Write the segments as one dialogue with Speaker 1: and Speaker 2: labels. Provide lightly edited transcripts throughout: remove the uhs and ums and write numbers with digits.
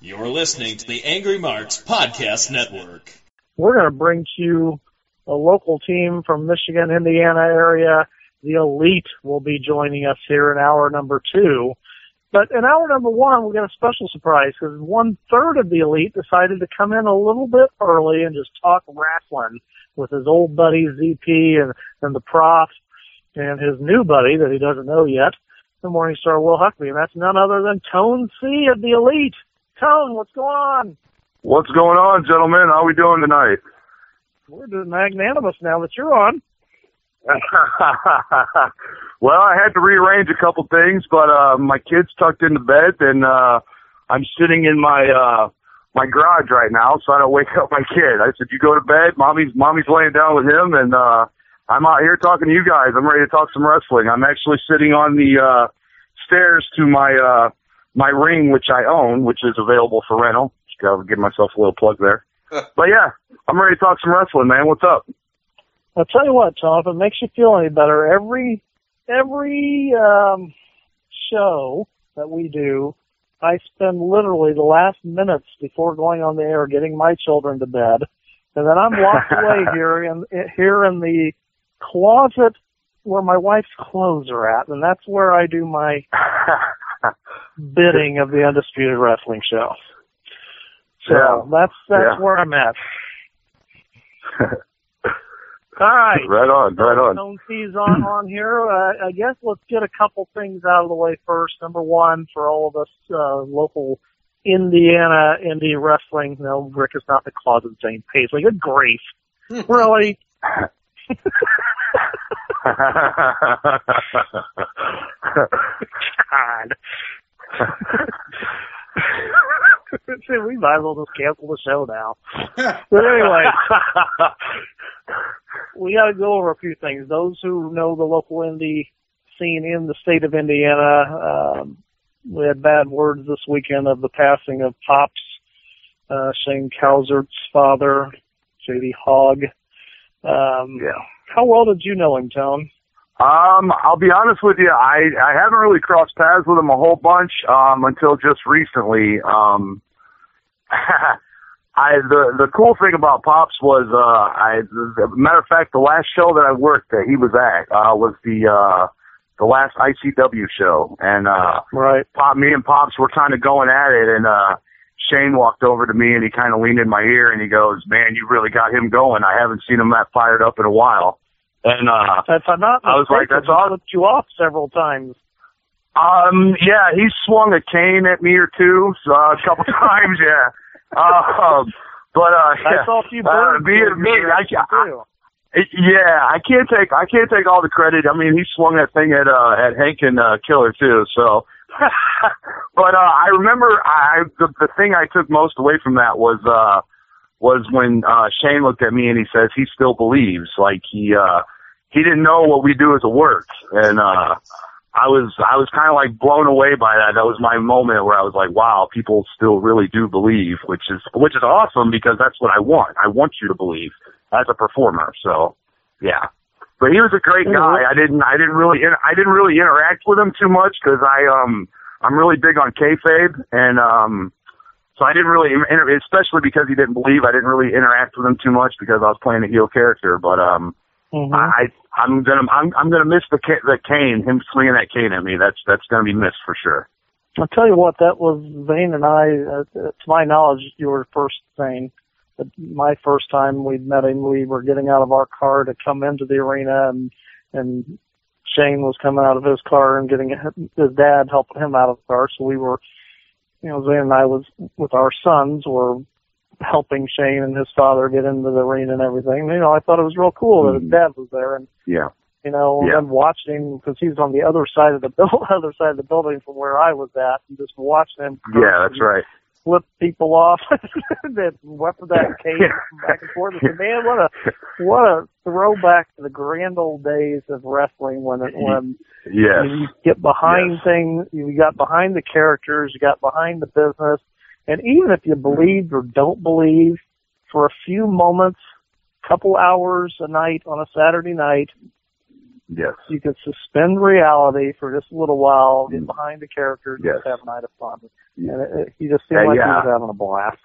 Speaker 1: You're listening to the Angry Marks Podcast Network.
Speaker 2: We're going to bring to you a local team from Michigan, Indiana area. The Elite will be joining us here in hour number 2. But in hour number 1, we got a special surprise because 1/3 of the Elite decided to come in a little bit early and just talk wrestling with his old buddy ZP and the Prof and his new buddy that he doesn't know yet, the Morningstar Will Huckabee. And that's none other than Tone C of the Elite. Tone, what's going on?
Speaker 3: What's going on, gentlemen? How are we doing tonight?
Speaker 2: We're doing magnanimous now that you're on.
Speaker 3: Well, I had to rearrange a couple things, but my kid's tucked into bed, and I'm sitting in my my garage right now, so I don't wake up my kid. I said, "You go to bed. Mommy's laying down with him, and I'm out here talking to you guys. I'm ready to talk some wrestling. I'm actually sitting on the stairs to my my ring, which I own, which is available for rental. Just gotta give myself a little plug there. But yeah, I'm ready to talk some wrestling, man. What's up?"
Speaker 2: I'll tell you what, Tom, if it makes you feel any better, every show that we do, I spend literally the last minutes before going on the air getting my children to bed, and then I'm locked away here in the closet where my wife's clothes are at, and that's where I do my bidding of the Undisputed Wrestling Show. So
Speaker 3: yeah.
Speaker 2: that's where I'm at. All right.
Speaker 3: Right on.
Speaker 2: Tone C's on here. I guess let's get a couple things out of the way first. Number one, for all of us local Indiana indie wrestling. No, Rick is not in the closet saying Paisley. Good grief. Really? God. See, we might as well just cancel the show now. But anyway, we got to go over a few things. Those who know the local indie scene in the state of Indiana, we had bad words this weekend of the passing of Pops, Shane Calzert's father, J.D. Hogg.
Speaker 3: Yeah.
Speaker 2: How well did you know him, Tone?
Speaker 3: I'll be honest with you, I haven't really crossed paths with him a whole bunch, until just recently. The cool thing about Pops was, matter of fact, the last show that I worked that he was at, was the last ICW show. And,
Speaker 2: right.
Speaker 3: Me and Pops were kind of going at it, and, Shane walked over to me and he kind of leaned in my ear and he goes, "Man, you really got him going. I haven't seen him that fired up in a while." And
Speaker 2: if I'm not mistaken,
Speaker 3: I was like, "That's awesome."
Speaker 2: Flipped you off several times.
Speaker 3: Yeah, he swung a cane at me or two, so, a couple times, yeah. But
Speaker 2: I saw a few birds.
Speaker 3: I can't take all the credit. I mean, he swung that thing at Hank and Killer too. So, but I remember the thing I took most away from that was when Shane looked at me and he says he still believes. Like he didn't know what we do as a work, and I was kind of like blown away by that. That was my moment where I was like, wow, people still really do believe, which is awesome because that's what I want. I want you to believe as a performer. So, yeah. But he was a great guy. I didn't really interact with him too much because I'm really big on kayfabe, and so I didn't really, especially because he didn't believe. I didn't really interact with him too much because I was playing a heel character. But I'm gonna miss the cane, him swinging that cane at me. That's gonna be missed for sure.
Speaker 2: I'll tell you what, that was Zane and I. To my knowledge, you were first, Zane. My first time we'd met him, we were getting out of our car to come into the arena, and Shane was coming out of his car and getting his dad helping him out of the car. So we were, Zane and I was with our sons were helping Shane and his father get into the arena and everything. I thought it was real cool that his dad was there, and and watching him because he was on the other side of the building from where I was at, and just watching him.
Speaker 3: Yeah, that's right.
Speaker 2: Flip people off that weapon that cage back and forth. I said, man, what a throwback to the grand old days of wrestling when you get behind things, you got behind the characters, you got behind the business, and even if you believed or don't believe, for a few moments, couple hours a night on a Saturday night,
Speaker 3: Yes.
Speaker 2: You could suspend reality for just a little while, get behind the characters, and
Speaker 3: Yes.
Speaker 2: just have a night of fun. And he just seemed like he was having a blast.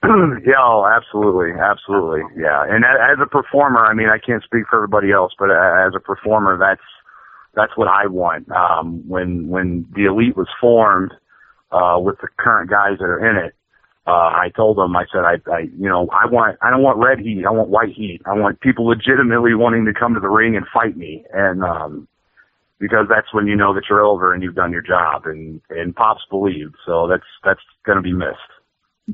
Speaker 3: Yeah, oh, absolutely, absolutely, yeah. And as a performer, I mean, I can't speak for everybody else, but as a performer, that's what I want. When the Elite was formed, with the current guys that are in it, I told them, I said, I don't want red heat, I want white heat. I want people legitimately wanting to come to the ring and fight me, and because that's when you know that you're over and you've done your job, and Pops believed, so that's going to be missed.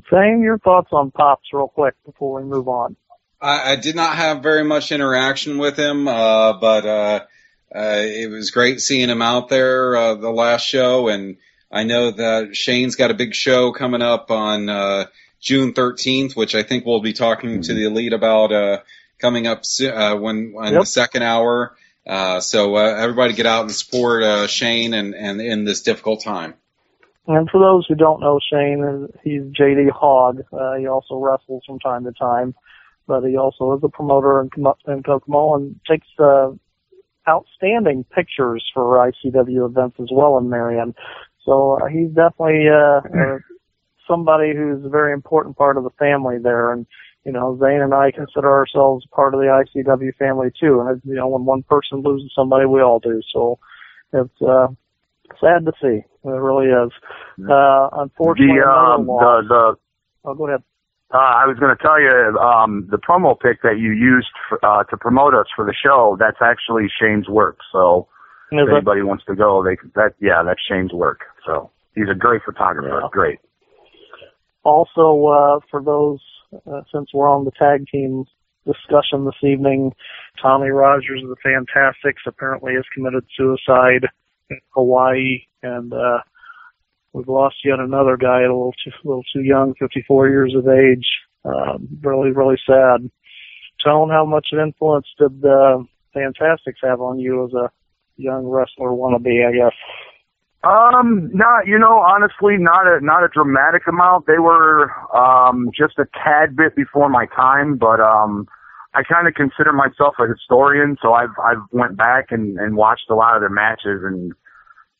Speaker 2: Zane, your thoughts on Pops real quick before we move on.
Speaker 4: I did not have very much interaction with him, but it was great seeing him out there the last show, and I know that Shane's got a big show coming up on June 13th, which I think we'll be talking to the Elite about coming up in the second hour. So everybody get out and support Shane and in this difficult time.
Speaker 2: And for those who don't know Shane, he's JD Hogg. He also wrestles from time to time, but he also is a promoter in Kokomo and takes outstanding pictures for ICW events as well in Marion. So he's definitely somebody who's a very important part of the family there. And, you know, Zane and I consider ourselves part of the ICW family too. And, you know, when one person loses somebody, we all do. So it's sad to see. It really is. Unfortunately, oh, go ahead.
Speaker 3: I was going to tell you, the promo pic that you used to promote us for the show, that's actually Shane's work. So if anybody wants to go, that's Shane's work. So he's a great photographer. Yeah. Great.
Speaker 2: Also, for those, since we're on the tag team discussion this evening, Tommy Rogers of the Fantastics apparently has committed suicide in Hawaii, and we've lost yet another guy, a little too young, 54 years of age. Really, really sad. Tone, how much of an influence did the Fantastics have on you as a young wrestler wannabe, I guess?
Speaker 3: Honestly, not a dramatic amount. They were just a tad bit before my time, but I kind of consider myself a historian, so I've went back and watched a lot of their matches, and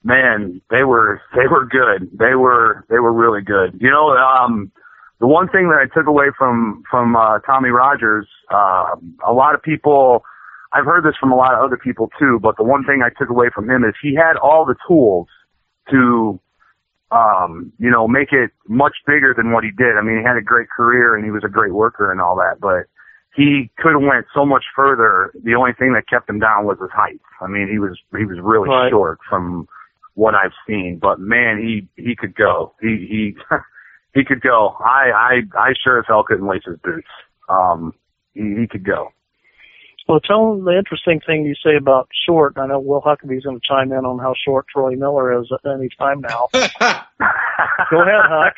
Speaker 3: man, they were good. They were really good. You know, the one thing that I took away from Tommy Rogers, a lot of people, I've heard this from a lot of other people too, but the one thing I took away from him is he had all the tools to, make it much bigger than what he did. I mean, he had a great career and he was a great worker and all that, but he could have went so much further. The only thing that kept him down was his height. I mean, he was really short from what I've seen, but man, he could go. He could go. I sure as hell couldn't lace his boots. He could go.
Speaker 2: Well, tell them the interesting thing you say about short. I know Will Huckabee's going to chime in on how short Troy Miller is at any time now. Go ahead, Huck.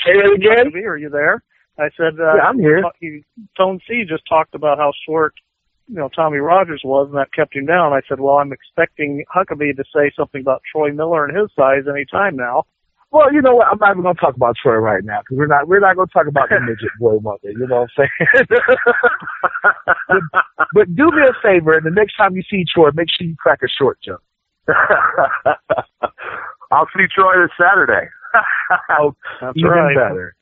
Speaker 5: Say it again.
Speaker 2: Huckabee, are you there? I said,
Speaker 5: yeah, I'm here.
Speaker 2: Tone C just talked about how short, Tommy Rogers was, and that kept him down. I said, well, I'm expecting Huckabee to say something about Troy Miller and his size any time now.
Speaker 5: Well, you know what? I'm not even going to talk about Troy right now because we're not going to talk about the midget boy Monday. You know what I'm saying? but do me a favor, and the next time you see Troy, make sure you crack a short joke.
Speaker 3: I'll see Troy this Saturday.
Speaker 2: Oh, that's
Speaker 5: even
Speaker 2: right.
Speaker 5: better.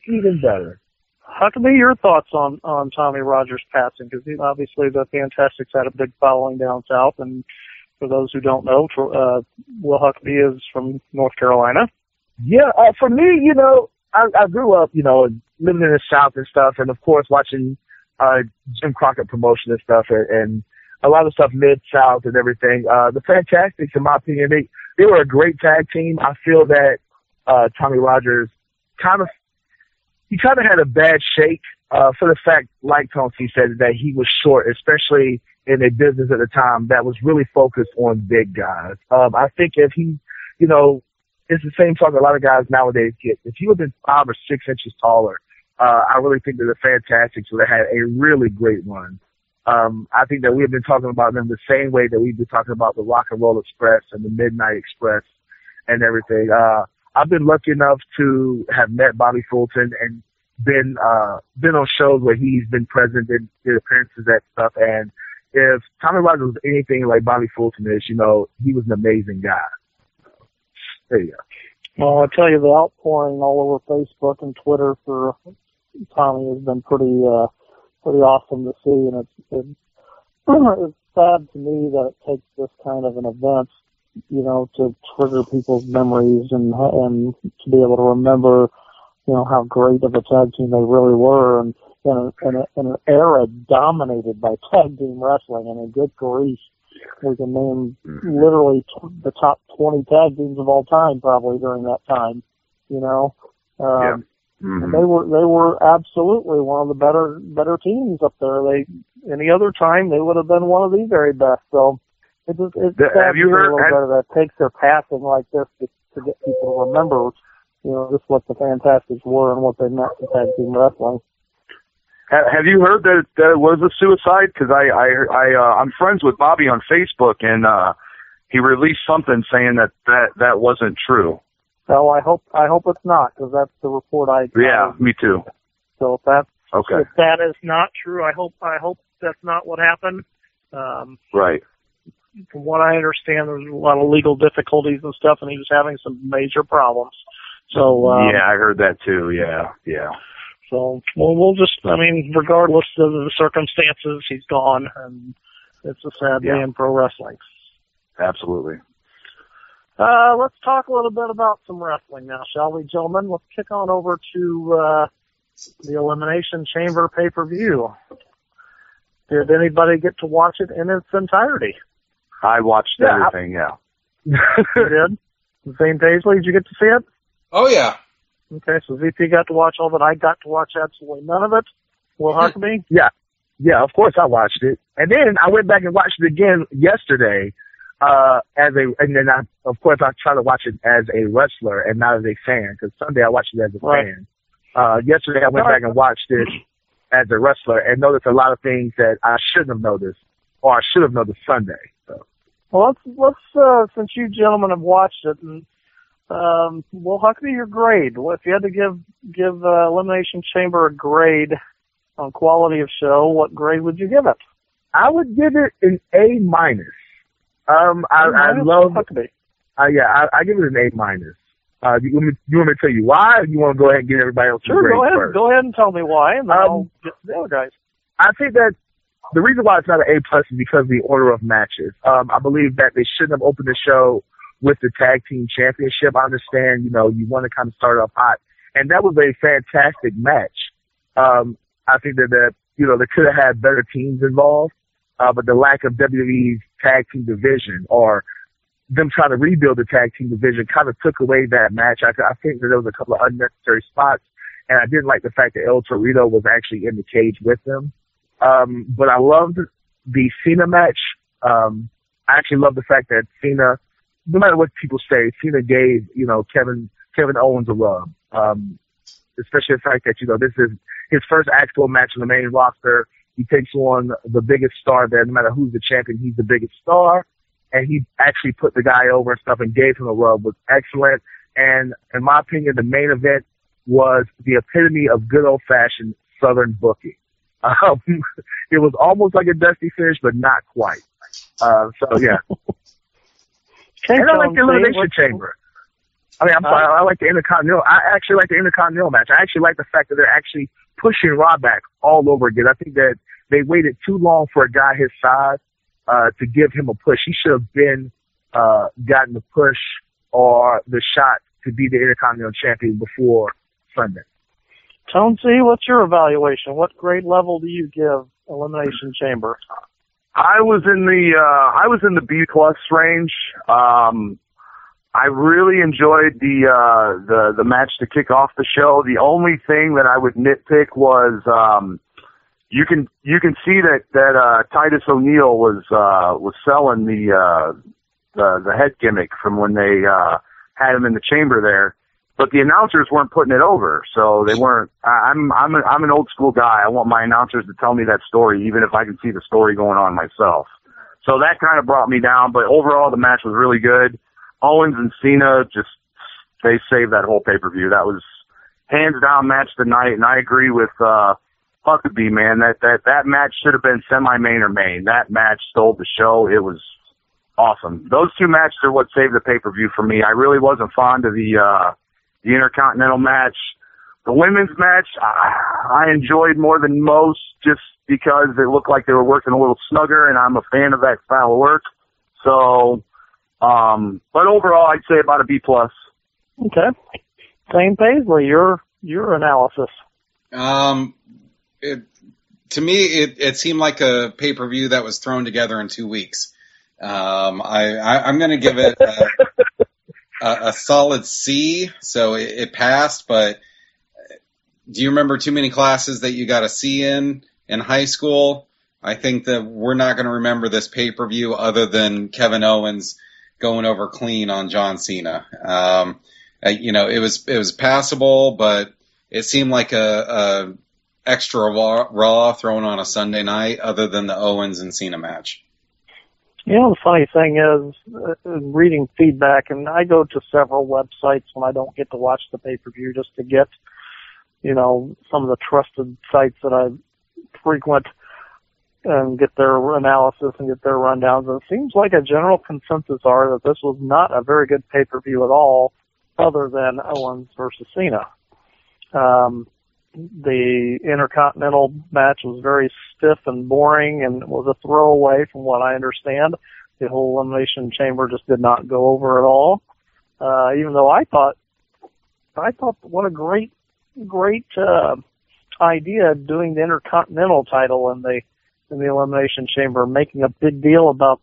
Speaker 5: Even better.
Speaker 2: Huckabee, your thoughts on Tommy Rogers' passing? Because obviously the Fantastics had a big following down south, and for those who don't know, Will Huckabee is from North Carolina.
Speaker 5: Yeah, for me, I grew up, living in the South and stuff, and of course watching Jim Crockett promotion and stuff, and a lot of stuff Mid-South and everything. The Fantastics, in my opinion, they were a great tag team. I feel that Tommy Rogers kind of had a bad shake for the fact, like Tony said, that he was short, especially in a business at the time that was really focused on big guys. I think if he, it's the same talk a lot of guys nowadays get. If he would have been 5 or 6 inches taller, I really think that the Fantastics would have had a really great run. I think that we have been talking about them the same way that we've been talking about the Rock and Roll Express and the Midnight Express and everything. I've been lucky enough to have met Bobby Fulton and been on shows where he's been present, did appearances at stuff, and if Tommy Rogers was anything like Bobby Fulton is, you know, he was an amazing guy. There you go.
Speaker 2: Well, I tell you, the outpouring all over Facebook and Twitter for Tommy has been pretty awesome to see, and it's sad to me that it takes this kind of an event, you know, to trigger people's memories and to be able to remember, you know, how great of a tag team they really were, and in an era dominated by tag team wrestling. I mean, good grief, we can name literally the top 20 tag teams of all time probably during that time. You know, they were absolutely one of the better teams up there. Any other time they would have been one of the very best. So it's
Speaker 3: have you heard
Speaker 2: that takes their passing like this to get people to remember, you know, just what the Fantastics were and what they meant to tag team wrestling.
Speaker 3: Have you heard that it was a suicide? Because I'm friends with Bobby on Facebook, and he released something saying that wasn't true.
Speaker 2: So I hope it's not, because that's the report I got.
Speaker 3: Yeah, me too.
Speaker 2: So if
Speaker 3: okay,
Speaker 2: if that is not true, I hope that's not what happened.
Speaker 3: Right.
Speaker 2: From what I understand, there's a lot of legal difficulties and stuff, and he was having some major problems. So
Speaker 3: yeah, I heard that too. Yeah.
Speaker 2: So we'll just, I mean, regardless of the circumstances, he's gone, and it's a sad day in pro wrestling.
Speaker 3: Absolutely.
Speaker 2: Let's talk a little bit about some wrestling now, shall we, gentlemen? Let's kick on over to the Elimination Chamber pay-per-view. Did anybody get to watch it in its entirety?
Speaker 3: I watched everything, yeah.
Speaker 2: You did? Zane Paisley, did you get to see it?
Speaker 4: Oh, yeah.
Speaker 2: Okay, so VP got to watch all of it. I got to watch absolutely none of it. Will Huckabee?
Speaker 5: Yeah, of course I watched it. And then I went back and watched it again yesterday, and then of course I try to watch it as a wrestler and not as a fan, because Sunday I watched it as a fan. Yesterday I went back and watched it as a wrestler and noticed a lot of things that I shouldn't have noticed, or I should have noticed Sunday. So.
Speaker 2: Well, let's since you gentlemen have watched it, and well, Huckabee, your grade. Well, if you had to give Elimination Chamber a grade on quality of show, what grade would you give it?
Speaker 5: I would give it an A minus. I love
Speaker 2: Huckabee.
Speaker 5: I give it an A minus. You want me to tell you why, or you want to go ahead and get everybody else
Speaker 2: Sure,
Speaker 5: grade first?
Speaker 2: Go ahead and tell me why, and then I'll get to the other guys.
Speaker 5: I think that the reason why it's not an A plus is because of the order of matches. I believe that they shouldn't have opened the show with the tag team championship. I understand, you know, you want to kind of start off hot, and that was a fantastic match. I think that you know, they could have had better teams involved, but the lack of WWE's tag team division, or them trying to rebuild the tag team division, kind of took away that match. I think that there was a couple of unnecessary spots, and I didn't like the fact that El Torito was actually in the cage with them. But I loved the Cena match. I actually love the fact that Cena, no matter what people say, Cena gave, you know, Kevin Owens a rub. Especially the fact that, you know, this is his first actual match on the main roster. He takes on the biggest star there. No matter who's the champion, he's the biggest star. And he actually put the guy over and stuff and gave him a rub. Was excellent. And in my opinion, the main event was the epitome of good old-fashioned Southern booking. It was almost like a Dusty finish, but not quite. So, yeah. And I like the Elimination Chamber. I mean, I'm sorry, I like the Intercontinental. I actually like the Intercontinental match. I actually like the fact that they're actually pushing Raw back all over again. I think that they waited too long for a guy his size to give him a push. He should have been gotten the push or the shot to be the Intercontinental Champion before Sunday.
Speaker 2: Tonesy, what's your evaluation? What grade level do you give Elimination Chamber?
Speaker 3: I was in the B plus range. I really enjoyed the match to kick off the show. The only thing that I would nitpick was you can see that Titus O'Neil was selling the head gimmick from when they had him in the chamber there, but the announcers weren't putting it over, so they weren't. I'm an old school guy. I want my announcers to tell me that story, even if I can see the story going on myself. So that kind of brought me down. But overall, the match was really good. Owens and Cena they saved that whole pay-per-view. That was hands down match of the night, and I agree with Huckabee, man. That match should have been semi-main or main. That match stole the show. It was awesome. Those two matches are what saved the pay-per-view for me. I really wasn't fond of the Intercontinental match. The women's match, I enjoyed more than most just because it looked like they were working a little snugger, and I'm a fan of that style of work. So, but overall, I'd say about a B+.
Speaker 2: Okay. Zane Paisley, your analysis.
Speaker 4: To me, it seemed like a pay-per-view that was thrown together in 2 weeks. I'm going to give it a solid C, so it passed, but do you remember too many classes that you got a C in high school? I think that we're not going to remember this pay-per-view other than Kevin Owens going over clean on John Cena. It was passable, but it seemed like a extra Raw thrown on a Sunday night other than the Owens and Cena match.
Speaker 2: You know, the funny thing is, reading feedback, and I go to several websites when I don't get to watch the pay-per-view just to get, some of the trusted sites that I frequent and get their analysis and get their rundowns. And it seems like a general consensus are that this was not a very good pay-per-view at all, other than Owens versus Cena. The Intercontinental match was very stiff and boring and was a throwaway from what I understand. The whole Elimination Chamber just did not go over at all. Even though I thought what a great idea doing the Intercontinental title in the Elimination Chamber, making a big deal about,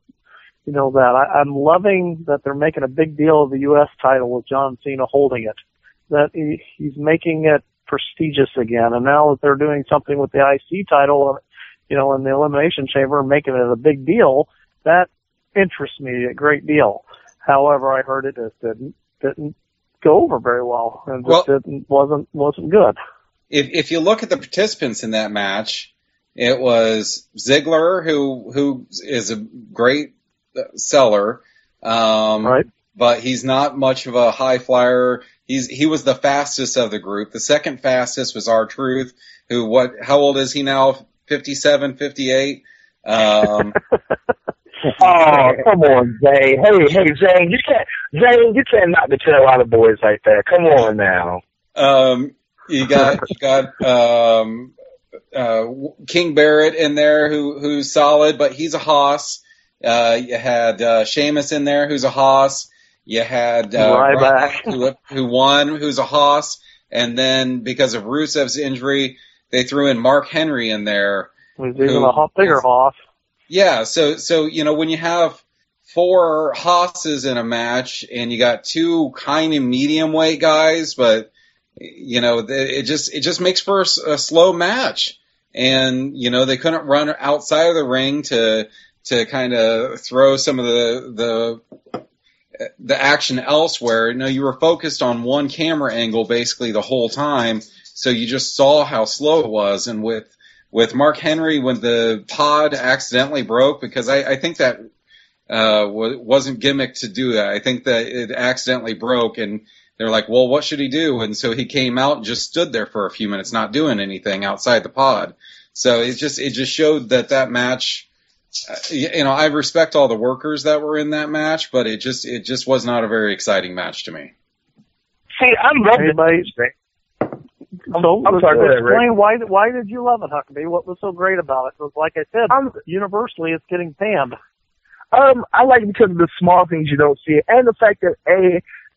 Speaker 2: that. I'm loving that they're making a big deal of the U.S. title with John Cena holding it, that he's making it prestigious again. And now that they're doing something with the IC title, in the Elimination Chamber, making it a big deal, that interests me a great deal. However, I heard it just didn't go over very well, and wasn't good.
Speaker 4: If you look at the participants in that match, it was Ziggler, who is a great seller,
Speaker 2: right?
Speaker 4: But he's not much of a high flyer. He was the fastest of the group. The second fastest was R-Truth, how old is he now? 57, 58?
Speaker 5: Oh, come on, Zane. Hey, Zane, you can't knock the tail out of boys like that. Come on now.
Speaker 4: You got King Barrett in there who's solid, but he's a hoss. You had Sheamus in there who's a hoss. You had Ryback who won, who's a hoss. And then because of Rusev's injury, they threw in Mark Henry in there.
Speaker 2: Who's even a bigger hoss.
Speaker 4: Yeah, so when you have 4 hosses in a match and you got 2 kind of medium weight guys, but it just makes for a slow match. And they couldn't run outside of the ring to kind of throw some of the action elsewhere. You were focused on one camera angle basically the whole time, so you just saw how slow it was. And with Mark Henry, when the pod accidentally broke, because I think that wasn't gimmicked to do that. I think that it accidentally broke, and they're like, well, what should he do? And so he came out and just stood there for a few minutes, not doing anything outside the pod. So it just showed that match. I respect all the workers that were in that match, but it just was not a very exciting match to me.
Speaker 5: See, I love it.
Speaker 2: So,
Speaker 5: I'm sorry,
Speaker 2: explain why did you love it, Huckabee? What was so great about it? Because, like I said, universally it's getting panned.
Speaker 5: I like it because of the small things you don't see, and the fact that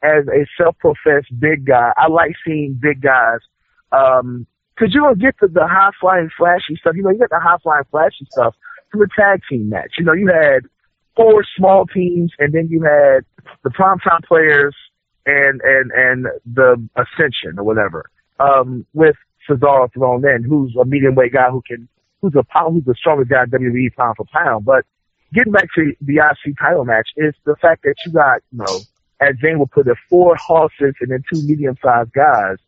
Speaker 5: as a self-professed big guy, I like seeing big guys. Because you don't get the high-flying, flashy stuff. You got the high-flying, flashy stuff from the tag team match. You had 4 small teams, and then you had the primetime players and the Ascension or whatever. With Cesaro thrown in, who's a medium weight guy who's the strongest guy in WWE pound for pound. But getting back to the IC title match is the fact that you got, as Zane would put it, 4 horses and then 2 medium-sized guys.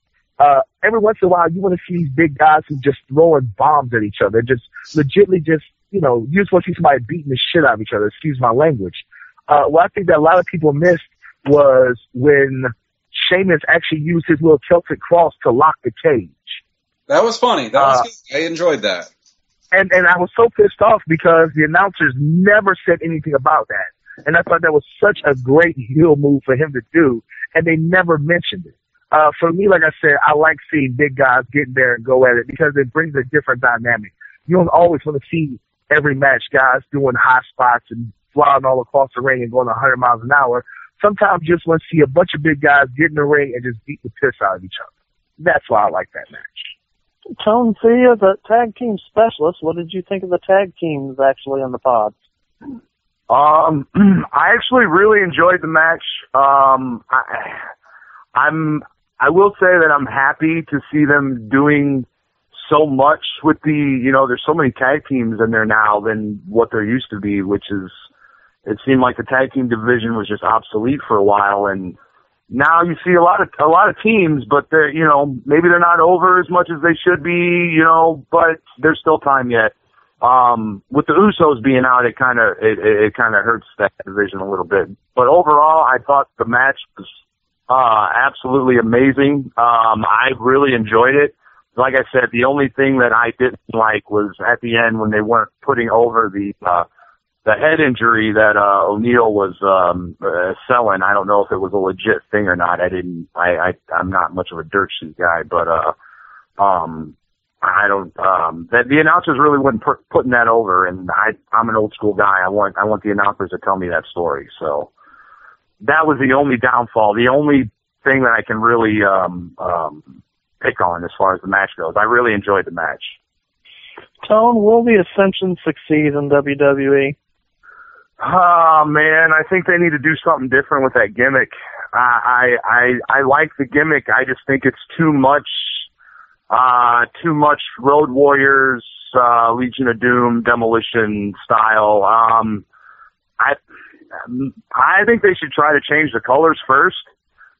Speaker 5: Every once in a while, you want to see these big guys who just throwing bombs at each other, just legitimately you just want to see somebody beating the shit out of each other. Excuse my language. What I think that a lot of people missed was when Sheamus actually used his little Celtic cross to lock the cage.
Speaker 4: That was funny. That was good. I enjoyed that.
Speaker 5: And I was so pissed off because the announcers never said anything about that. And I thought that was such a great heel move for him to do, and they never mentioned it. For me, like I said, I like seeing big guys get in there and go at it because it brings a different dynamic. You don't always want to see every match guys doing high spots and flying all across the ring and going 100 miles an hour. Sometimes you just want to see a bunch of big guys get in the ring and just beat the piss out of each other. That's why I like that match.
Speaker 2: Tone, see, as a tag team specialist, what did you think of the tag teams actually in the pod?
Speaker 3: I actually really enjoyed the match. I will say that I'm happy to see them doing so much with there's so many tag teams in there now than what there used to be, which is, it seemed like the tag team division was just obsolete for a while, and now you see a lot of teams, but they're, maybe they're not over as much as they should be, but there's still time yet. With the Usos being out, it kind of hurts that division a little bit. But overall, I thought the match was absolutely amazing. I really enjoyed it. Like I said, the only thing that I didn't like was at the end when they weren't putting over the head injury that O'Neal was selling. I don't know if it was a legit thing or not. I'm not much of a dirt sheet guy, but I don't. That the announcers really wasn't putting that over, and I'm an old school guy. I want the announcers to tell me that story. So that was the only downfall. The only thing that I can really pick on as far as the match goes. I really enjoyed the match.
Speaker 2: Tone, will the Ascension succeed in WWE?
Speaker 3: Oh man, I think they need to do something different with that gimmick. I like the gimmick. I just think it's too much Road Warriors, Legion of Doom, Demolition style. I think they should try to change the colors first.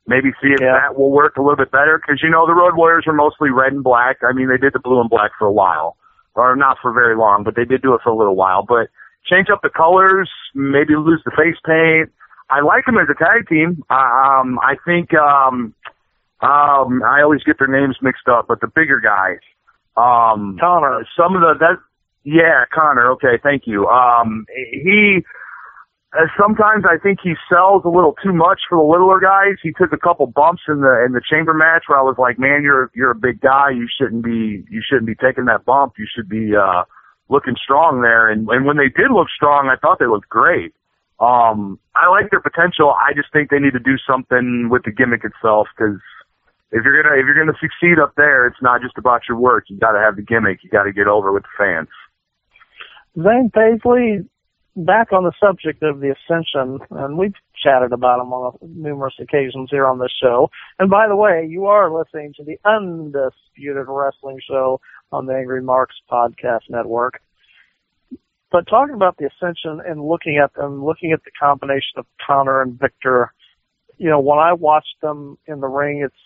Speaker 3: Maybe see if that will work a little bit better, because the Road Warriors were mostly red and black. I mean, they did the blue and black for a while, or not for very long, but they did do it for a little while. But change up the colors, maybe lose the face paint. I like them as a tag team. I think I always get their names mixed up, but the bigger guys,
Speaker 2: Connor.
Speaker 3: Connor. Okay, thank you. He. Sometimes I think he sells a little too much for the littler guys. He took a couple bumps in the chamber match where I was like, man, you're a big guy. You shouldn't be taking that bump. You should be looking strong there. And when they did look strong, I thought they looked great. I like their potential. I just think they need to do something with the gimmick itself, because if you're gonna succeed up there, it's not just about your work. You got to have the gimmick. You got to get over with the fans.
Speaker 2: Zane Paisley, back on the subject of the Ascension, and we've chatted about them on numerous occasions here on this show. And by the way, you are listening to the Undisputed Wrestling Show on the Angry Marks Podcast Network. But talking about the Ascension and looking at them, looking at the combination of Connor and Victor, when I watch them in the ring, it's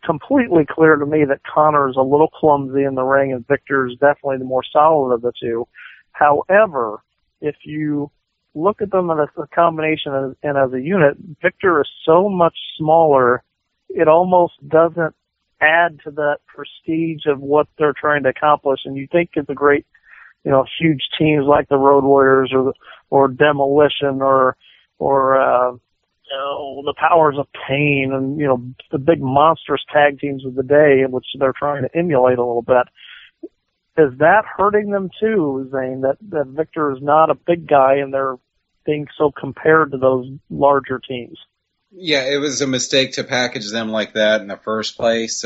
Speaker 2: completely clear to me that Connor is a little clumsy in the ring and Victor is definitely the more solid of the two. However, if you look at them as a combination and as a unit, Victor is so much smaller, it almost doesn't add to that prestige of what they're trying to accomplish. And you think it's a great, huge teams like the Road Warriors or Demolition or the Powers of Pain and, the big monstrous tag teams of the day, which they're trying to emulate a little bit. Is that hurting them too, Zane, that Victor is not a big guy and they're being so compared to those larger teams?
Speaker 4: Yeah, it was a mistake to package them like that in the first place.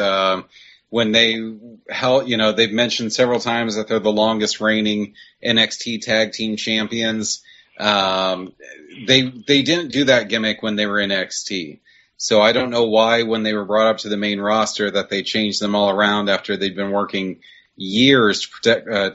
Speaker 4: When they held, they've mentioned several times that they're the longest reigning NXT tag team champions. They didn't do that gimmick when they were in NXT. So I don't know why when they were brought up to the main roster that they changed them all around after they'd been working years to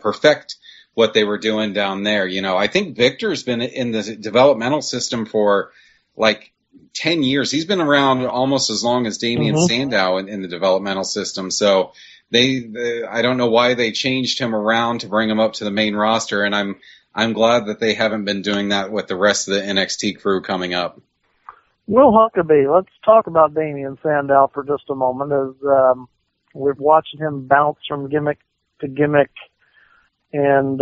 Speaker 4: perfect what they were doing down there. I think Victor's been in the developmental system for like 10 years. He's been around almost as long as Damian Sandow in the developmental system. So I don't know why they changed him around to bring him up to the main roster. And I'm glad that they haven't been doing that with the rest of the NXT crew coming up.
Speaker 2: Will Huckabee, let's talk about Damien Sandow for just a moment. As we're watching him bounce from gimmick to gimmick, and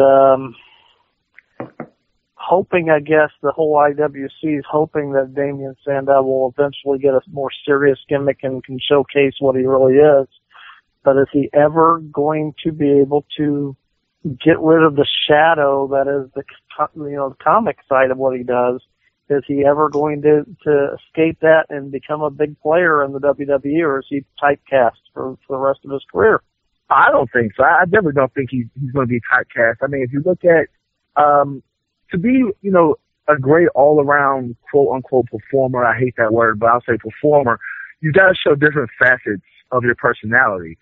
Speaker 2: hoping, I guess, the whole IWC is hoping that Damien Sandow will eventually get a more serious gimmick and can showcase what he really is. But is he ever going to be able to get rid of the shadow that is the comic side of what he does? Is he ever going to escape that and become a big player in the WWE, or is he typecast for the rest of his career?
Speaker 5: I don't think so. I definitely don't think he's going to be typecast. I mean, if you look at to be, a great all-around quote-unquote performer, I hate that word, but I'll say performer, you got to show different facets of your personality.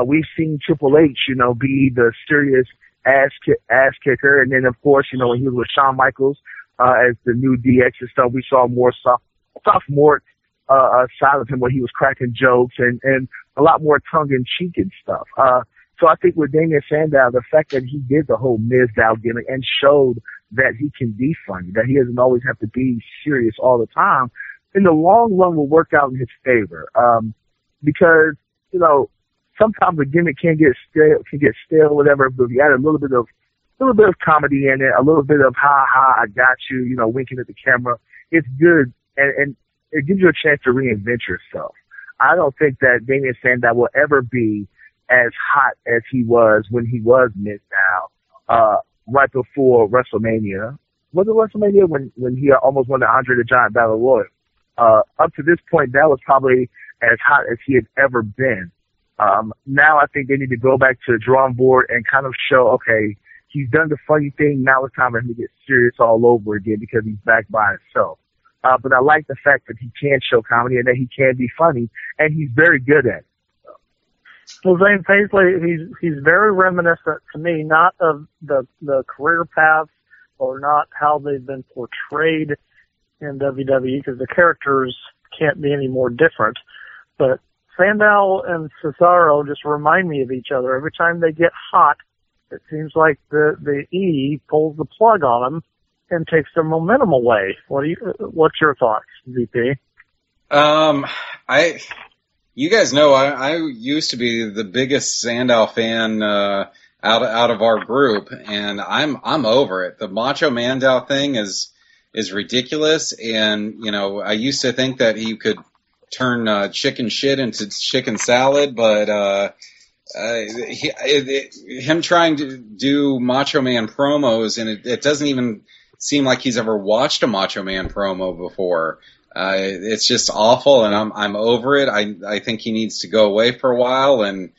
Speaker 5: We've seen Triple H, be the serious ass kicker, and then of course, when he was with Shawn Michaels as the new DX and stuff, we saw more sophomore side of him where he was cracking jokes and a lot more tongue-in-cheek and stuff. So I think with Damien Sandow, the fact that he did the whole Mizdow gimmick and showed that he can be funny, that he doesn't always have to be serious all the time, in the long run will work out in his favor. Because, sometimes the gimmick can get stale, whatever, but if you add a little bit of comedy in it, a little bit of ha, I got you, winking at the camera, it's good, and it gives you a chance to reinvent yourself. I don't think that Damien Sandow will ever be as hot as he was when he was Mizdow, right before WrestleMania. Was it WrestleMania when he almost won the Andre the Giant Battle Royal? Up to this point, that was probably as hot as he had ever been. Now I think they need to go back to the drawing board and kind of show, okay, he's done the funny thing, now it's time for him to get serious all over again because he's back by himself. But I like the fact that he can show comedy and that he can be funny, and he's very good at it.
Speaker 2: Well, Zane Paisley, he's very reminiscent to me, not of the career paths or not how they've been portrayed in WWE, because the characters can't be any more different. But Sandow and Cesaro just remind me of each other. Every time they get hot, it seems like the E pulls the plug on them and takes their momentum away. What's your thoughts, VP?
Speaker 4: You guys know I used to be the biggest Sandow fan out of our group, and I'm over it. The Macho Mandow thing is ridiculous, and I used to think that he could turn chicken shit into chicken salad, but him trying to do Macho Man promos, and it doesn't even seem like he's ever watched a Macho Man promo before. It's just awful, and I'm over it. I think he needs to go away for a while, and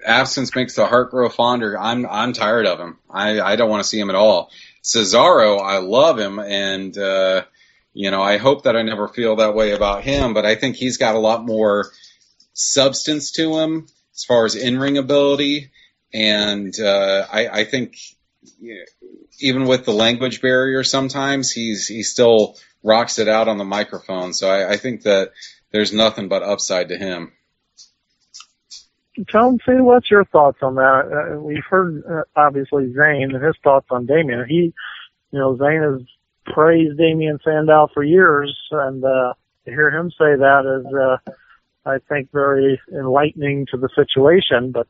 Speaker 4: absence makes the heart grow fonder. I'm tired of him. I don't want to see him at all. Cesaro, I love him, and I hope that I never feel that way about him, but I think he's got a lot more substance to him as far as in-ring ability, and I think even with the language barrier sometimes, he still rocks it out on the microphone. So I think that there's nothing but upside to him.
Speaker 2: Tom, see, what's your thoughts on that? We've heard, obviously, Zane and his thoughts on Damien. Zane has praised Damien Sandow for years, and to hear him say that is, I think, very enlightening to the situation. But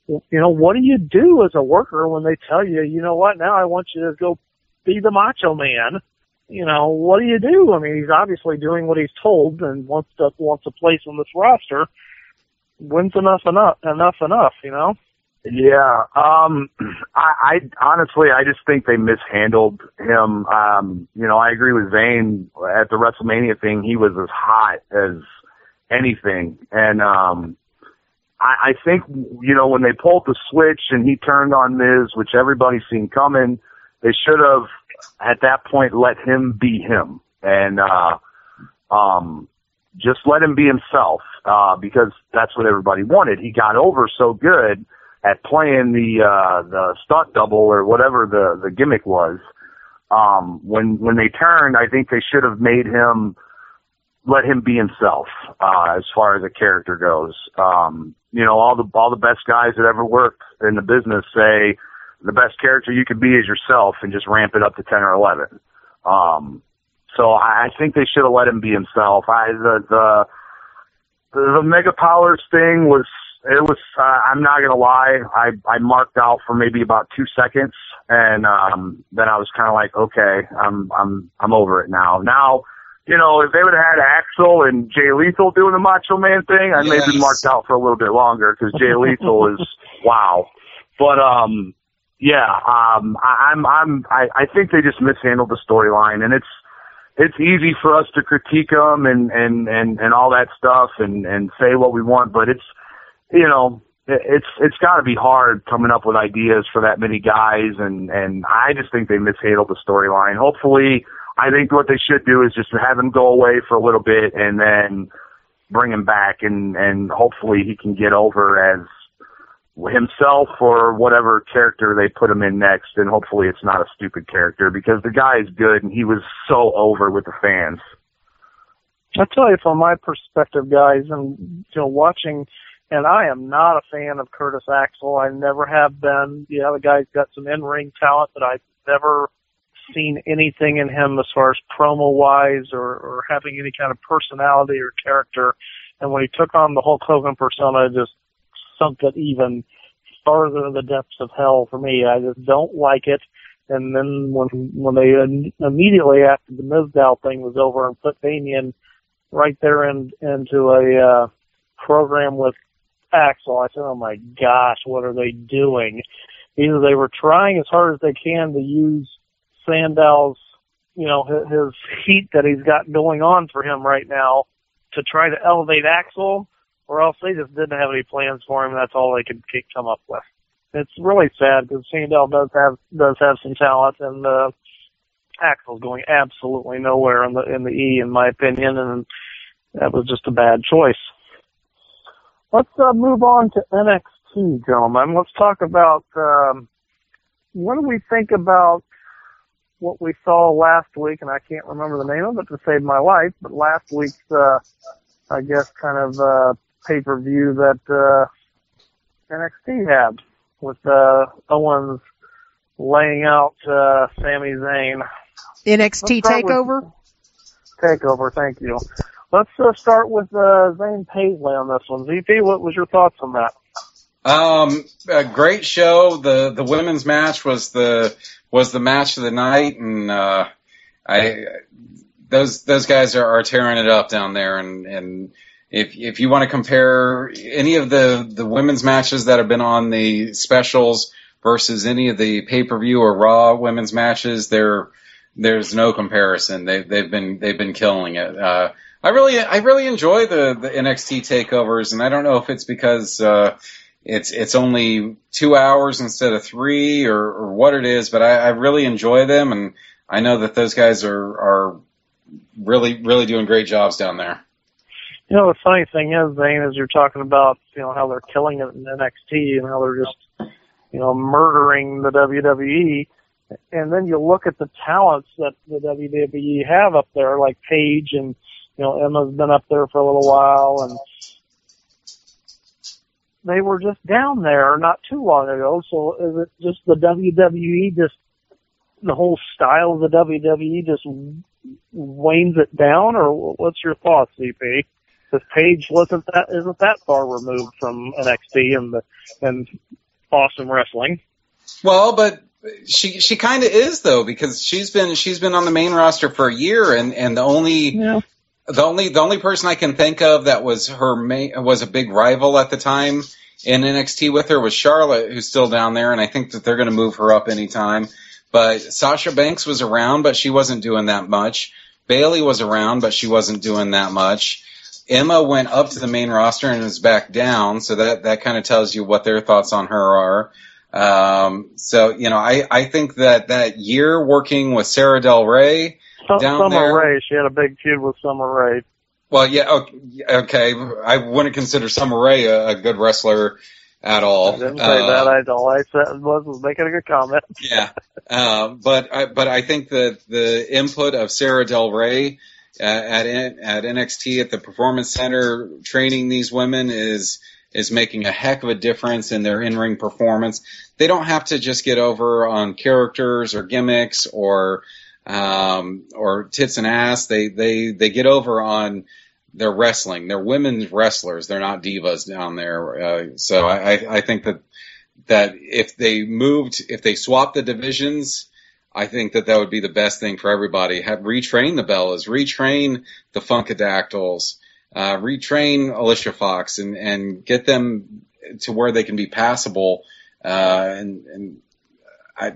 Speaker 2: what do you do as a worker when they tell you, what, now I want you to go be the Macho Man? What do you do? I mean, he's obviously doing what he's told and wants a place on this roster. When's enough?
Speaker 3: Yeah. I honestly, I just think they mishandled him. I agree with Zane at the WrestleMania thing. He was as hot as anything. And, I think, when they pulled the switch and he turned on Miz, which everybody's seen coming, they should have, at that point, let him be him. And, just let him be himself, because that's what everybody wanted. He got over so good at playing the stunt double or whatever the gimmick was. When they turned, I think they should have let him be himself, as far as the character goes. All the best guys that ever worked in the business say the best character you could be is yourself, and just ramp it up to 10 or 11. So I think they should have let him be himself. The Mega Powers thing was, I'm not gonna lie, I marked out for maybe about 2 seconds, and then I was kind of like, okay, I'm over it now. Now, you know, if they would have had Axel and Jay Lethal doing the Macho Man thing, I maybe marked out for a little bit longer, because Jay Lethal is wow. But I think they just mishandled the storyline, and it's easy for us to critique them and all that stuff and say what we want, but it's, you know, it's got to be hard coming up with ideas for that many guys, and I just think they mishandled the storyline. Hopefully, I think what they should do is just have him go away for a little bit and then bring him back, and hopefully he can get over as himself or whatever character they put him in next, and hopefully it's not a stupid character, because the guy is good and he was so over with the fans.
Speaker 2: I tell you, from my perspective, guys, and you know, watching, and I am not a fan of Curtis Axel. I never have been. Yeah, the guy's got some in-ring talent, but I've never seen anything in him as far as promo-wise or having any kind of personality or character. And when he took on the Hulk Hogan persona, it just sunk it even farther in the depths of hell for me. I just don't like it. And then when they immediately after the Mizdow thing was over and put Damien right there into a program with Axel, I said, oh my gosh, what are they doing? Either they were trying as hard as they can to use Sandow's, you know, his heat that he's got going on for him right now to try to elevate Axel, or else they just didn't have any plans for him, and that's all they could come up with. It's really sad, because Sandow does have some talent, and Axel's going absolutely nowhere in the E, in my opinion, and that was just a bad choice. Let's move on to NXT, gentlemen. Let's talk about what do we think about what we saw last week, and I can't remember the name of it to save my life, but last week's, I guess, kind of pay-per-view that NXT had with Owens laying out Sami Zayn.
Speaker 6: NXT TakeOver?
Speaker 2: TakeOver, thank you. Let's start with Zayn Paisley on this one. VP, what was your thoughts on that?
Speaker 4: A great show. The women's match was the match of the night, and those guys are tearing it up down there. And if you want to compare any of the women's matches that have been on the specials versus any of the pay-per-view or Raw women's matches, there's no comparison. They've been killing it. I really enjoy the NXT takeovers, and I don't know if it's because it's only 2 hours instead of 3 or what it is, but I really enjoy them, and I know that those guys are really, really doing great jobs down there.
Speaker 2: You know, the funny thing is, Zane, is you're talking about, you know, how they're killing it in NXT and how they're just, you know, murdering the WWE. And then you look at the talents that the WWE have up there, like Paige, and, you know, Emma's been up there for a little while, and they were just down there not too long ago. So is it just the WWE, just the whole style of the WWE just wanes it down, or what's your thoughts, CP? Because Paige isn't that far removed from NXT and awesome wrestling.
Speaker 4: Well, but she kind of is, though, because she's been on the main roster for a year, and the only person I can think of that was was a big rival at the time in NXT with her was Charlotte, who's still down there, and I think that they're going to move her up anytime. But Sasha Banks was around, but she wasn't doing that much. Bayley was around, but she wasn't doing that much. Emma went up to the main roster and is back down, so that kind of tells you what their thoughts on her are. So, you know, I think that year working with Sarah Del Rey down there.
Speaker 2: Summer Rae, she had a big feud with Summer Rae.
Speaker 4: Well, yeah, okay. I wouldn't consider Summer Rae a good wrestler at all.
Speaker 2: I didn't say that. I don't. I was making a good comment.
Speaker 4: Yeah. But I think that the input of Sarah Del Rey at NXT at the Performance Center training these women is making a heck of a difference in their in-ring performance. They don't have to just get over on characters or gimmicks or or tits and ass. They get over on their wrestling. They're women's wrestlers. They're not divas down there. So I think that if they swapped the divisions, I think that would be the best thing for everybody. Retrain the Bellas, retrain the Funkadactyls, retrain Alicia Fox, and get them to where they can be passable. That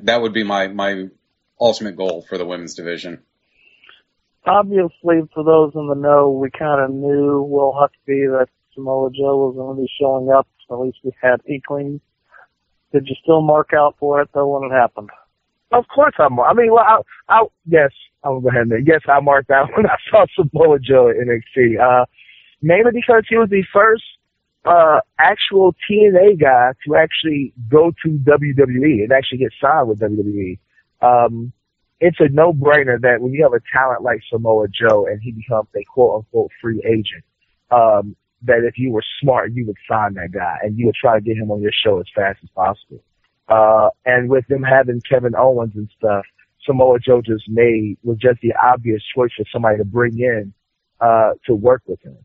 Speaker 4: would be my ultimate goal for the women's division.
Speaker 2: Obviously, for those in the know, we kind of knew Will Huckabee that Samoa Joe was going to be showing up. At least we had inklings. Did you still mark out for it, though, when it happened?
Speaker 5: Of course I marked. I mean, yes, I'll go ahead and yes, I marked out when I saw Samoa Joe at NXT. Mainly because he was the first actual TNA guy to actually go to WWE and actually get signed with WWE. It's a no-brainer that when you have a talent like Samoa Joe and he becomes a quote-unquote free agent, that if you were smart, you would sign that guy and you would try to get him on your show as fast as possible. And with them having Kevin Owens and stuff, Samoa Joe was just the obvious choice for somebody to bring in to work with him.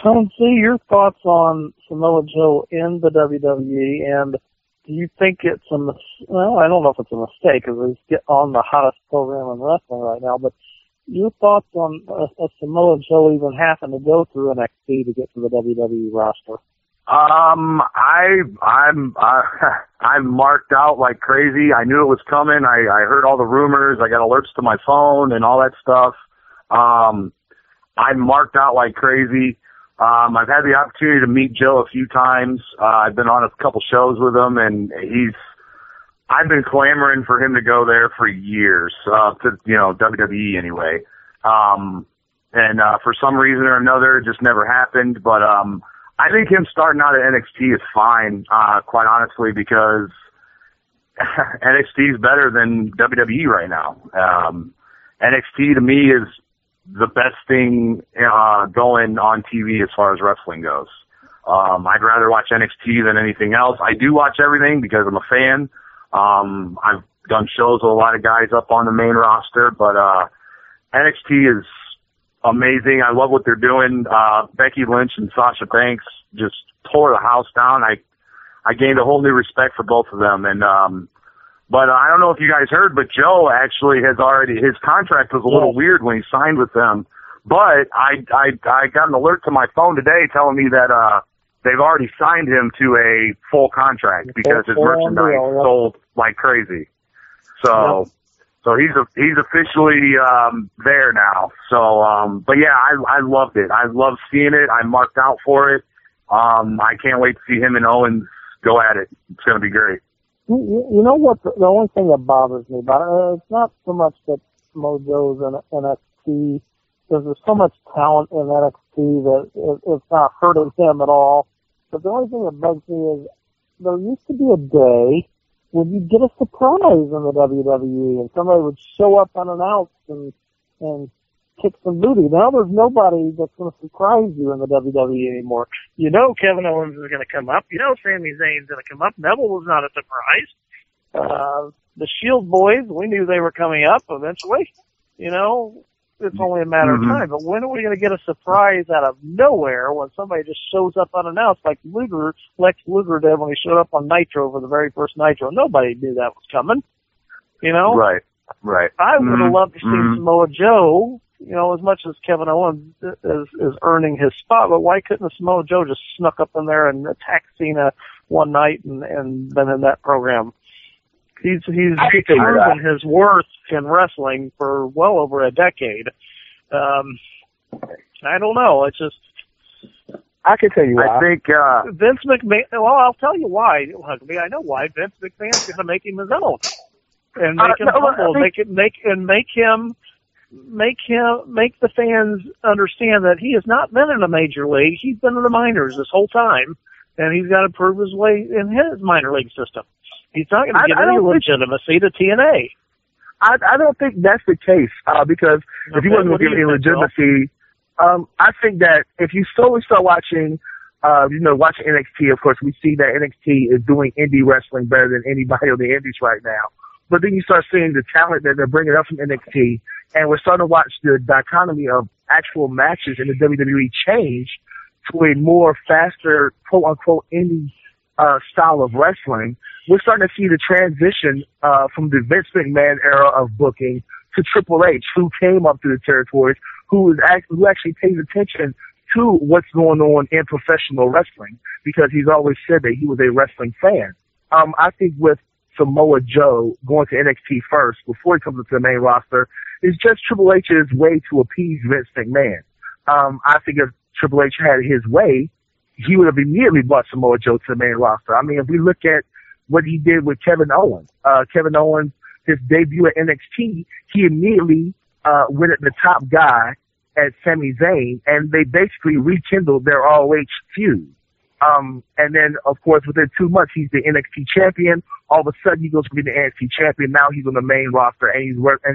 Speaker 2: Tone C, your thoughts on Samoa Joe in the WWE, and do you think it's I don't know if it's a mistake because he's on the hottest program in wrestling right now, but your thoughts on a Samoa Joe even having to go through NXT to get to the WWE roster?
Speaker 3: I'm marked out like crazy. I knew it was coming. I heard all the rumors. I got alerts to my phone and all that stuff. I'm marked out like crazy. I've had the opportunity to meet Joe a few times. I've been on a couple shows with him, and I've been clamoring for him to go there for years, to WWE anyway. For some reason or another, it just never happened. But I think him starting out at NXT is fine, quite honestly, because NXT is better than WWE right now. NXT to me is the best thing going on TV as far as wrestling goes. I'd rather watch NXT than anything else. I do watch everything because I'm a fan. I've done shows with a lot of guys up on the main roster, but NXT is amazing. I love what they're doing. Becky Lynch and Sasha Banks just tore the house down. I gained a whole new respect for both of them. And but I don't know if you guys heard, but Joe actually his contract was a little weird when he signed with them. But I got an alert to my phone today telling me that they've already signed him to a full contract because his merchandise sold like crazy. So he's officially there now. So but yeah, I loved it. I loved seeing it. I marked out for it. I can't wait to see him and Owens go at it. It's going to be great.
Speaker 2: You know what? The only thing that bothers me about it, it's not so much that Mojo's in NXT, because there's so much talent in NXT that it's not hurting him at all. But the only thing that bugs me is there used to be a day when you'd get a surprise in the WWE and somebody would show up unannounced and kick some booty. Now there's nobody that's going to surprise you in the WWE anymore. You know Kevin Owens is going to come up. You know Sami Zayn's going to come up. Neville was not a surprise. The Shield boys, we knew they were coming up eventually. You know, it's only a matter of time. But when are we going to get a surprise out of nowhere when somebody just shows up unannounced like Lex Luger did when he showed up on Nitro for the very first Nitro? Nobody knew that was coming. You know?
Speaker 3: Right.
Speaker 2: I would have loved to see Samoa Joe, you know, as much as Kevin Owens is earning his spot, but why couldn't Samoa Joe just snuck up in there and attack Cena one night and been in that program? He's proven his worth in wrestling for well over a decade. I don't know. It's just,
Speaker 5: I can tell you why.
Speaker 3: I think
Speaker 2: Vince McMahon. Well, I'll tell you why. I know why. Vince McMahon's going to make him his own and make him humble. Make the fans understand that he has not been in a major league. He's been in the minors this whole time, and he's got to prove his way in his minor league system. He's not going to give any legitimacy to TNA.
Speaker 5: I don't think that's the case, because if you wasn't going to give any legitimacy, I think that if you slowly start watching, watching NXT, of course, we see that NXT is doing indie wrestling better than anybody on the indies right now. but then you start seeing the talent that they're bringing up from NXT, and we're starting to watch the dichotomy of actual matches in the WWE change to a more faster, quote-unquote, indie style of wrestling. We're starting to see the transition from the Vince McMahon era of booking to Triple H, who came up to the territories, who actually pays attention to what's going on in professional wrestling, because he's always said that he was a wrestling fan. I think with Samoa Joe going to NXT first before he comes into the main roster is just Triple H's way to appease Vince McMahon. I think if Triple H had his way, he would have immediately brought Samoa Joe to the main roster. I mean, if we look at what he did with Kevin Owens, his debut at NXT, he immediately went at the top guy at Sami Zayn, and they basically rekindled their ROH feud. And then, of course, within 2 months, he's the NXT champion. All of a sudden, he goes to be the NXT champion. Now he's on the main roster, and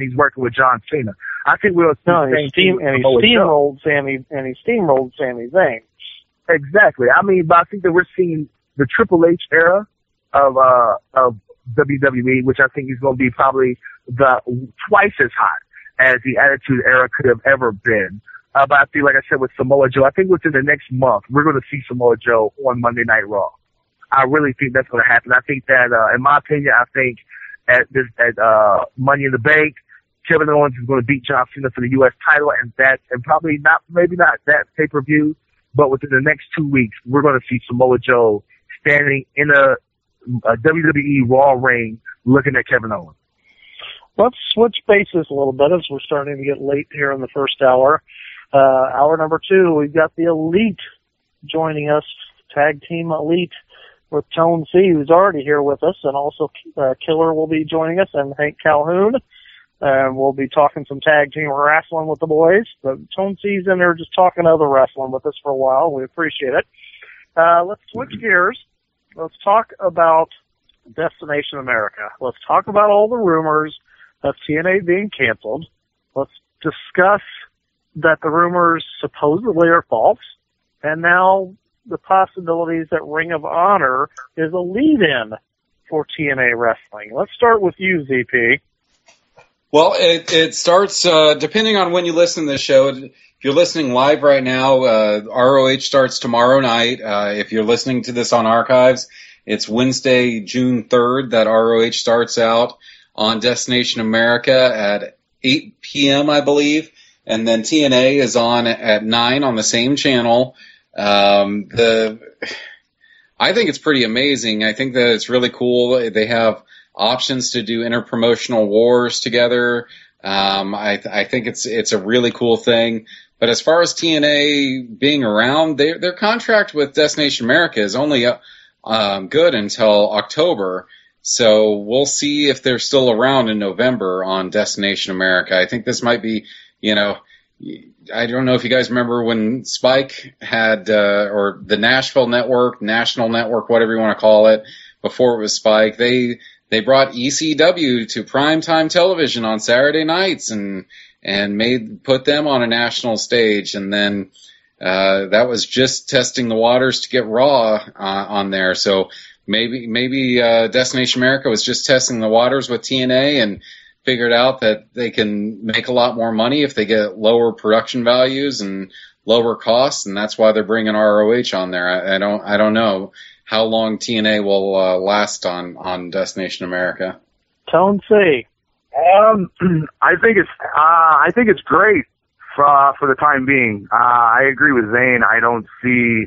Speaker 5: he's working with John Cena. I think we'll see the same thing.
Speaker 2: And he steamrolled Sami Zayn.
Speaker 5: Exactly. I mean, but I think that we're seeing the Triple H era of WWE, which I think is going to be probably twice as hot as the Attitude Era could have ever been. But I feel like I said with Samoa Joe, I think within the next month, we're going to see Samoa Joe on Monday Night Raw. I really think that's going to happen. I think that, in my opinion, I think at Money in the Bank, Kevin Owens is going to beat John Cena for the U.S. title, and probably maybe not that pay-per-view, but within the next 2 weeks, we're going to see Samoa Joe standing in a WWE Raw ring looking at Kevin Owens.
Speaker 2: Let's switch bases a little bit as we're starting to get late here in the first hour. Hour number 2, we've got the Elite joining us, Tag Team Elite, with Tone C, who's already here with us, and also Killer will be joining us, and Hank Calhoun. We'll be talking some tag team wrestling with the boys. But Tone C's in there just talking other wrestling with us for a while. We appreciate it. Let's switch gears. Let's talk about Destination America. Let's talk about all the rumors of TNA being canceled. Let's discuss that the rumors supposedly are false, and now the possibilities that Ring of Honor is a lead-in for TNA wrestling. Let's start with you, ZP.
Speaker 4: Well, it starts, depending on when you listen to this show. If you're listening live right now, ROH starts tomorrow night. If you're listening to this on archives, it's Wednesday, June 3rd that ROH starts out on Destination America at 8 p.m., I believe. And then TNA is on at 9 on the same channel. I think it's pretty amazing. I think that it's really cool. They have options to do interpromotional wars together. I think it's a really cool thing. But as far as TNA being around, their contract with Destination America is only good until October. So we'll see if they're still around in November on Destination America. I think this might be, I don't know if you guys remember when Spike had, or the Nashville Network, National Network, whatever you want to call it, before it was Spike, they brought ECW to primetime television on Saturday nights and put them on a national stage. And then, that was just testing the waters to get Raw, on there. So maybe Destination America was just testing the waters with TNA and figured out that they can make a lot more money if they get lower production values and lower costs, and that's why they're bringing ROH on there. I don't know how long TNA will last on Destination America.
Speaker 2: Tone C.
Speaker 3: I think it's great for the time being. I agree with Zane. I don't see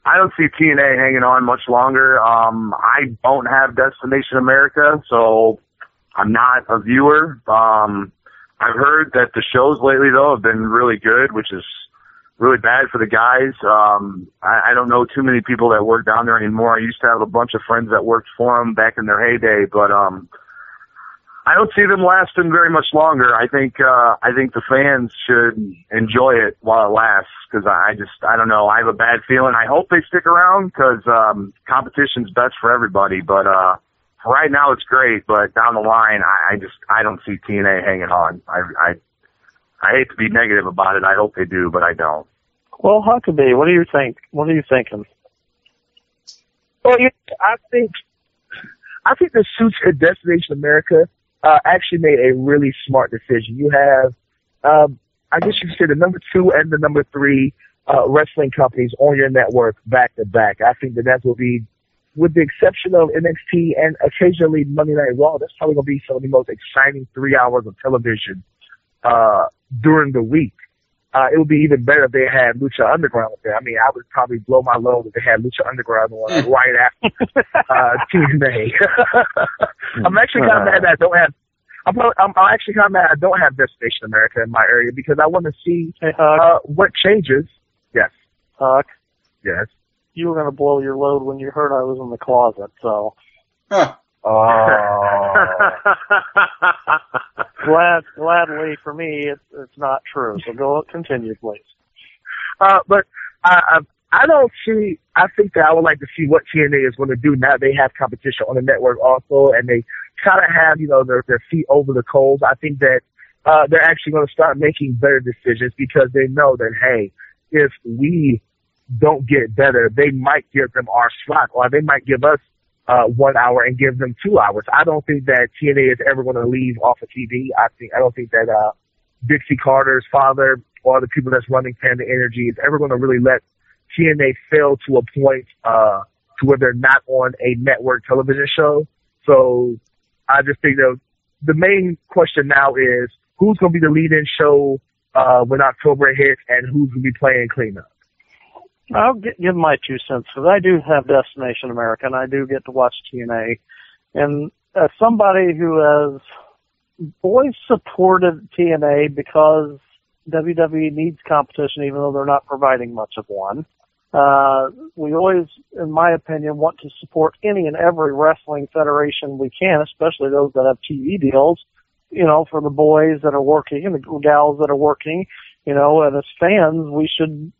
Speaker 3: TNA hanging on much longer. I don't have Destination America, so I'm not a viewer. I've heard that the shows lately, though, have been really good, which is really bad for the guys. I don't know too many people that work down there anymore. I used to have a bunch of friends that worked for them back in their heyday, but I don't see them lasting very much longer. I think the fans should enjoy it while it lasts, because I don't know. I have a bad feeling. I hope they stick around, because competition's best for everybody, but right now it's great, but down the line, I don't see TNA hanging on. I hate to be negative about it. I hope they do, but I don't.
Speaker 2: Well, Huckabee, what do you think? What are you thinking?
Speaker 5: Well, I think I think the suits at Destination America actually made a really smart decision. You have, I guess you could say, the number 2 and the number 3 wrestling companies on your network back to back. I think that will be, with the exception of NXT and occasionally Monday Night Raw, that's probably going to be some of the most exciting 3 hours of television during the week. It would be even better if they had Lucha Underground there. I mean, I would probably blow my load if they had Lucha Underground on right after TNA. I'm actually kind of mad that I don't have. I'm actually kind of mad I don't have Destination America in my area because I want to see what changes. Yes.
Speaker 2: Huck.
Speaker 5: Yes.
Speaker 2: You were going to blow your load when you heard I was in the closet, so.
Speaker 4: Huh.
Speaker 2: Gladly for me, it's not true. So continue, please.
Speaker 5: But I don't see. I think that I would like to see what TNA is going to do now. They have competition on the network also, and they kind of have their feet over the coals. I think that they're actually going to start making better decisions because they know that hey, if we don't get better, they might give them our slot, or they might give us 1 hour and give them 2 hours. I don't think that TNA is ever going to leave off of TV. I don't think that Dixie Carter's father or the people that's running Panda Energy is ever going to really let TNA fail to a point to where they're not on a network television show. So I just think that the main question now is who's going to be the lead-in show when October hits and who's going to be playing cleanup.
Speaker 2: I'll give my 2 cents because I do have Destination America and I do get to watch TNA. And as somebody who has always supported TNA because WWE needs competition even though they're not providing much of one, we always, in my opinion, want to support any and every wrestling federation we can, especially those that have TV deals, for the boys that are working and the gals that are working, and as fans, we should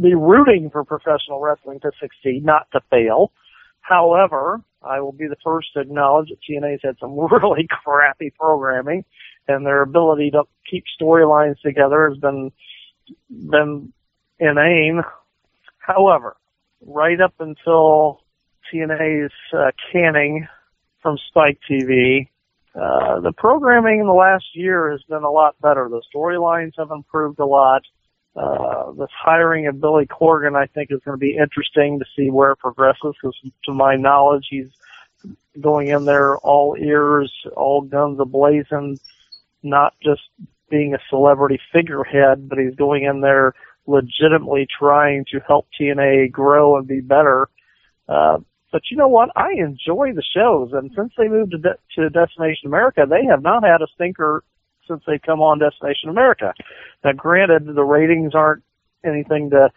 Speaker 2: be rooting for professional wrestling to succeed, not to fail. However, I will be the first to acknowledge that TNA's had some really crappy programming, and their ability to keep storylines together has been inane. However, right up until TNA's canning from Spike TV, the programming in the last year has been a lot better. The storylines have improved a lot. This hiring of Billy Corgan, I think, is going to be interesting to see where it progresses because, to my knowledge, he's going in there all ears, all guns a-blazing, not just being a celebrity figurehead, but he's going in there legitimately trying to help TNA grow and be better. But you know what? I enjoy the shows, and since they moved to Destination America, they have not had a stinker since they come on Destination America. Now, granted, the ratings aren't anything to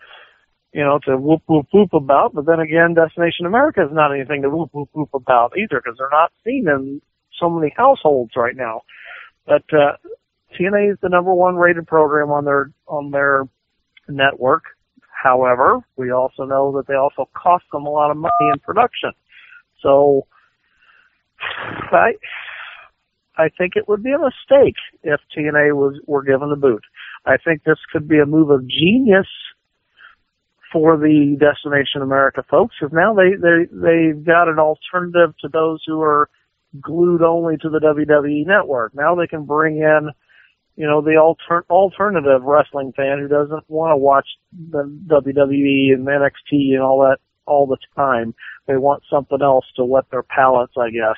Speaker 2: whoop, whoop, whoop about, but then again, Destination America is not anything to whoop, whoop, whoop about either because they're not seen in so many households right now. But TNA is the number 1 rated program on their network. However, we also know that they also cost them a lot of money in production. So I think it would be a mistake if TNA were given the boot. I think this could be a move of genius for the Destination America folks, because now they've got an alternative to those who are glued only to the WWE network. Now they can bring in, the alternative wrestling fan who doesn't want to watch the WWE and NXT and all that all the time. They want something else to whet their palates, I guess.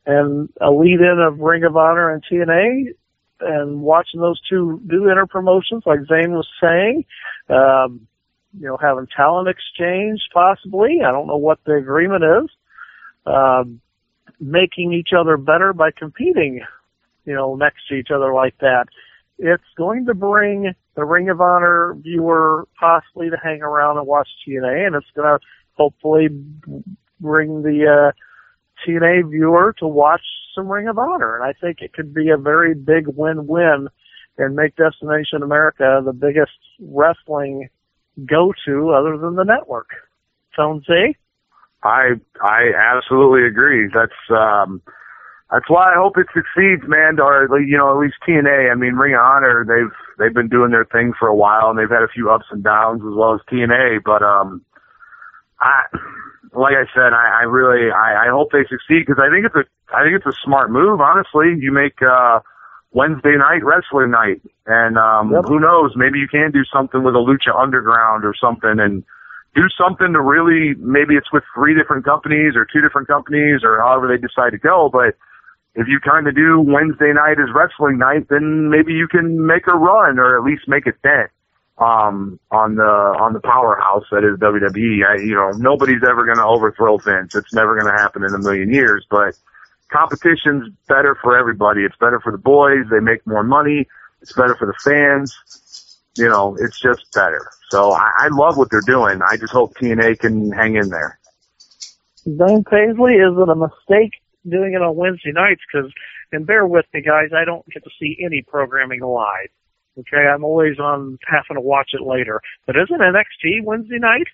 Speaker 2: And a lead-in of Ring of Honor and TNA, and watching those two do inter-promotions, like Zane was saying, having talent exchange, possibly. I don't know what the agreement is. Making each other better by competing, next to each other like that. It's going to bring the Ring of Honor viewer possibly to hang around and watch TNA, and it's going to hopefully bring the TNA viewer to watch some Ring of Honor. And I think it could be a very big win-win and make Destination America the biggest wrestling go-to other than the network. Tone C?
Speaker 3: I absolutely agree. That's why I hope it succeeds, man. Or at least TNA. I mean, Ring of Honor, they've been doing their thing for a while, and they've had a few ups and downs as well as TNA. But like I said, I really hope they succeed because I think it's a smart move. Honestly, you make Wednesday night wrestling night, and who knows? Maybe you can do something with a Lucha Underground or something, and do something to really, maybe it's with 3 different companies or 2 different companies or however they decide to go. But if you kind of do Wednesday night as wrestling night, then maybe you can make a run or at least make a dent on the powerhouse that is WWE. Nobody's ever going to overthrow Vince. It's never going to happen in a million years. But competition's better for everybody. It's better for the boys. They make more money. It's better for the fans. It's just better. So I love what they're doing. I just hope TNA can hang in there.
Speaker 2: Zane Paisley, is it a mistake doing it on Wednesday nights? Because, and bear with me, guys, I don't get to see any programming live. Okay, I'm always on having to watch it later. But isn't NXT Wednesday night?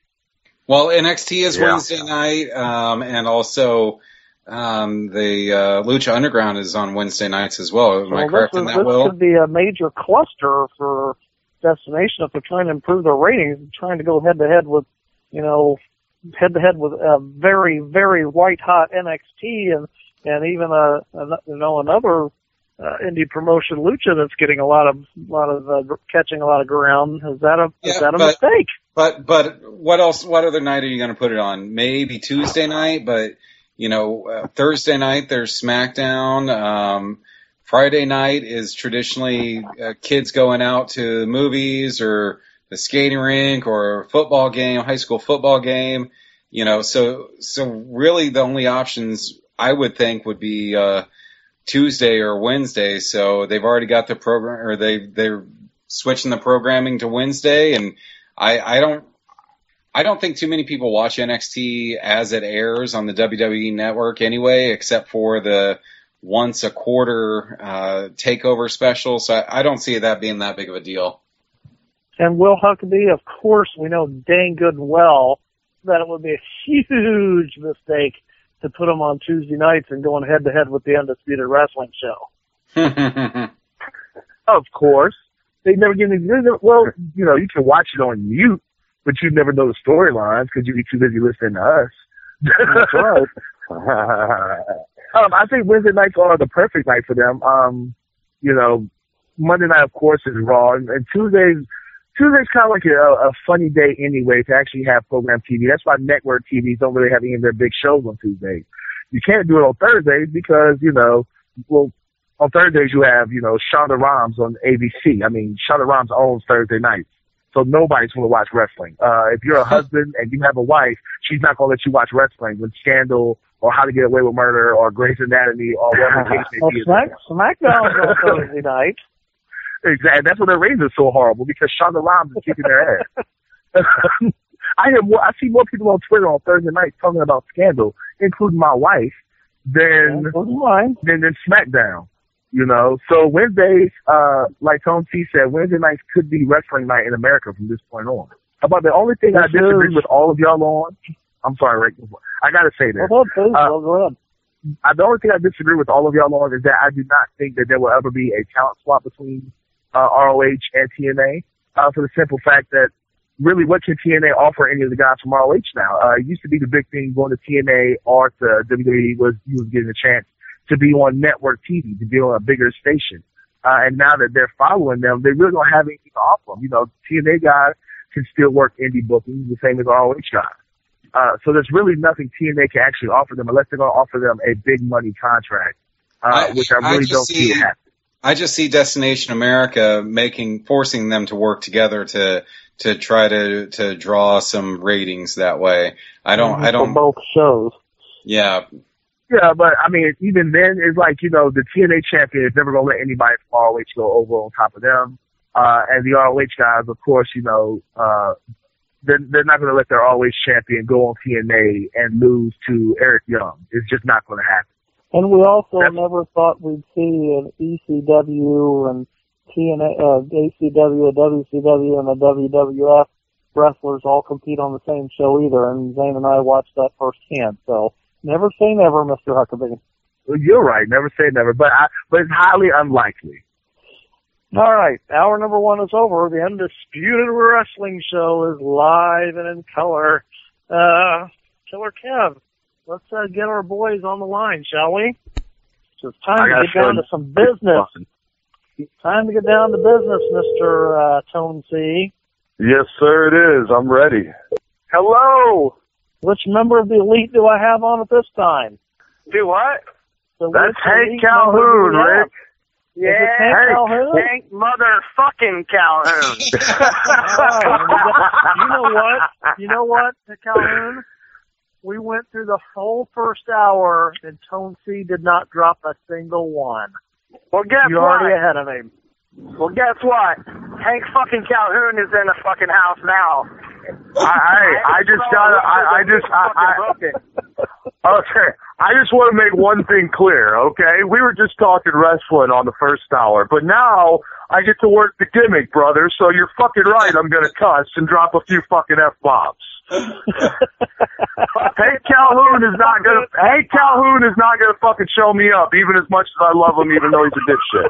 Speaker 4: Well, NXT is Wednesday night, and also the Lucha Underground is on Wednesday nights as well. Am I correct in that, Will?
Speaker 2: This could be a major cluster for Destination if they're trying to improve their ratings and trying to go head-to-head with a very, very white-hot NXT and even another indie promotion, Lucha, that's getting catching a lot of ground. Is that a mistake?
Speaker 4: But what else? What other night are you going to put it on? Maybe Tuesday night, but Thursday night there's SmackDown. Friday night is traditionally kids going out to the movies or the skating rink or a football game, high school football game. So really the only options I would think would be Tuesday or Wednesday. So they've already got the program, or they're switching the programming to Wednesday, and I don't think too many people watch NXT as it airs on the WWE Network anyway, except for the once a quarter takeover special. So I don't see that being that big of a deal.
Speaker 2: And Will Huckabee, of course, we know dang good and well that it would be a huge mistake to put them on Tuesday nights and going head-to-head with the Undisputed Wrestling show.
Speaker 5: Of course. They never get any, well, you can watch it on mute, but you never know the storylines because you'd be too busy listening to us.
Speaker 2: That's right.
Speaker 5: I think Wednesday nights are the perfect night for them. Monday night, of course, is Raw, and Tuesday's kind of like a funny day anyway to actually have program TV. That's why network TVs don't really have any of their big shows on Tuesdays. You can't do it on Thursdays because, on Thursdays you have, Shonda Rhimes on ABC. I mean, Shonda Rhimes owns Thursday nights. So nobody's going to watch wrestling. If you're a husband and you have a wife, she's not going to let you watch wrestling when Scandal or How to Get Away with Murder or Grey's Anatomy or whatever the case may be.
Speaker 2: SmackDown's on Thursday night.
Speaker 5: Exactly. That's why their ratings are so horrible, because Shonda Rhimes is kicking their ass. I see more people on Twitter on Thursday nights talking about Scandal, including my wife, than SmackDown. So Wednesdays, like Tone T said, Wednesday nights could be wrestling night in America from this point on. How about the only thing I disagree with all of y'all on? I'm sorry, Rick. I got to say this.
Speaker 2: Go ahead.
Speaker 5: The only thing I disagree with all of y'all on is that I do not think that there will ever be a talent swap between ROH and TNA, for the simple fact that really what can TNA offer any of the guys from ROH now? It used to be the big thing going to TNA or to WWE was you was getting a chance to be on network TV, to be on a bigger station. And now that they're following them, they really don't have anything to offer them. TNA guys can still work indie bookings the same as ROH guys. So there's really nothing TNA can actually offer them unless they're going to offer them a big money contract, which I really don't see it happen.
Speaker 4: I just see Destination America forcing them to work together to try to draw some ratings that way. I don't
Speaker 2: for both shows.
Speaker 4: Yeah.
Speaker 5: Yeah, but I mean, even then, it's like, the TNA champion is never going to let anybody from ROH go over on top of them. And the ROH guys, of course, they're not going to let their ROH champion go on TNA and lose to Eric Young. It's just not going to happen.
Speaker 2: And we also never thought we'd see an ECW and TNA, ACW, a WCW, and a WWF wrestlers all compete on the same show either. And Zane and I watched that firsthand. So never say never, Mr. Huckabee.
Speaker 5: Well, you're right. Never say never. But it's highly unlikely.
Speaker 2: All right. Hour number 1 is over. The Undisputed Wrestling Show is live and in color. Killer Kev, let's get our boys on the line, shall we? So it's time to get down to some business. Time to get down to business, Mr. Tone C.
Speaker 3: Yes, sir, it is. I'm ready.
Speaker 2: Hello. Which member of the elite do I have on at this time?
Speaker 7: Do what?
Speaker 3: That's Hank Calhoun, Rick.
Speaker 7: Yeah,
Speaker 2: Hank Calhoun?
Speaker 7: Hank motherfucking Calhoun.
Speaker 2: You know what, Calhoun? We went through the whole first hour, and Tone C did not drop a single one.
Speaker 7: Well, guess
Speaker 2: You're
Speaker 7: what?
Speaker 2: already ahead of him.
Speaker 7: Well, guess what? Hank fucking Calhoun is in the fucking house now.
Speaker 3: Okay, I just want to make one thing clear, okay? We were just talking wrestling on the first hour, but now I get to work the gimmick, brother, so you're fucking right, I'm gonna cuss and drop a few fucking F-bombs. Hank Calhoun is not gonna fucking show me up, even as much as I love him, even though he's a dipshit.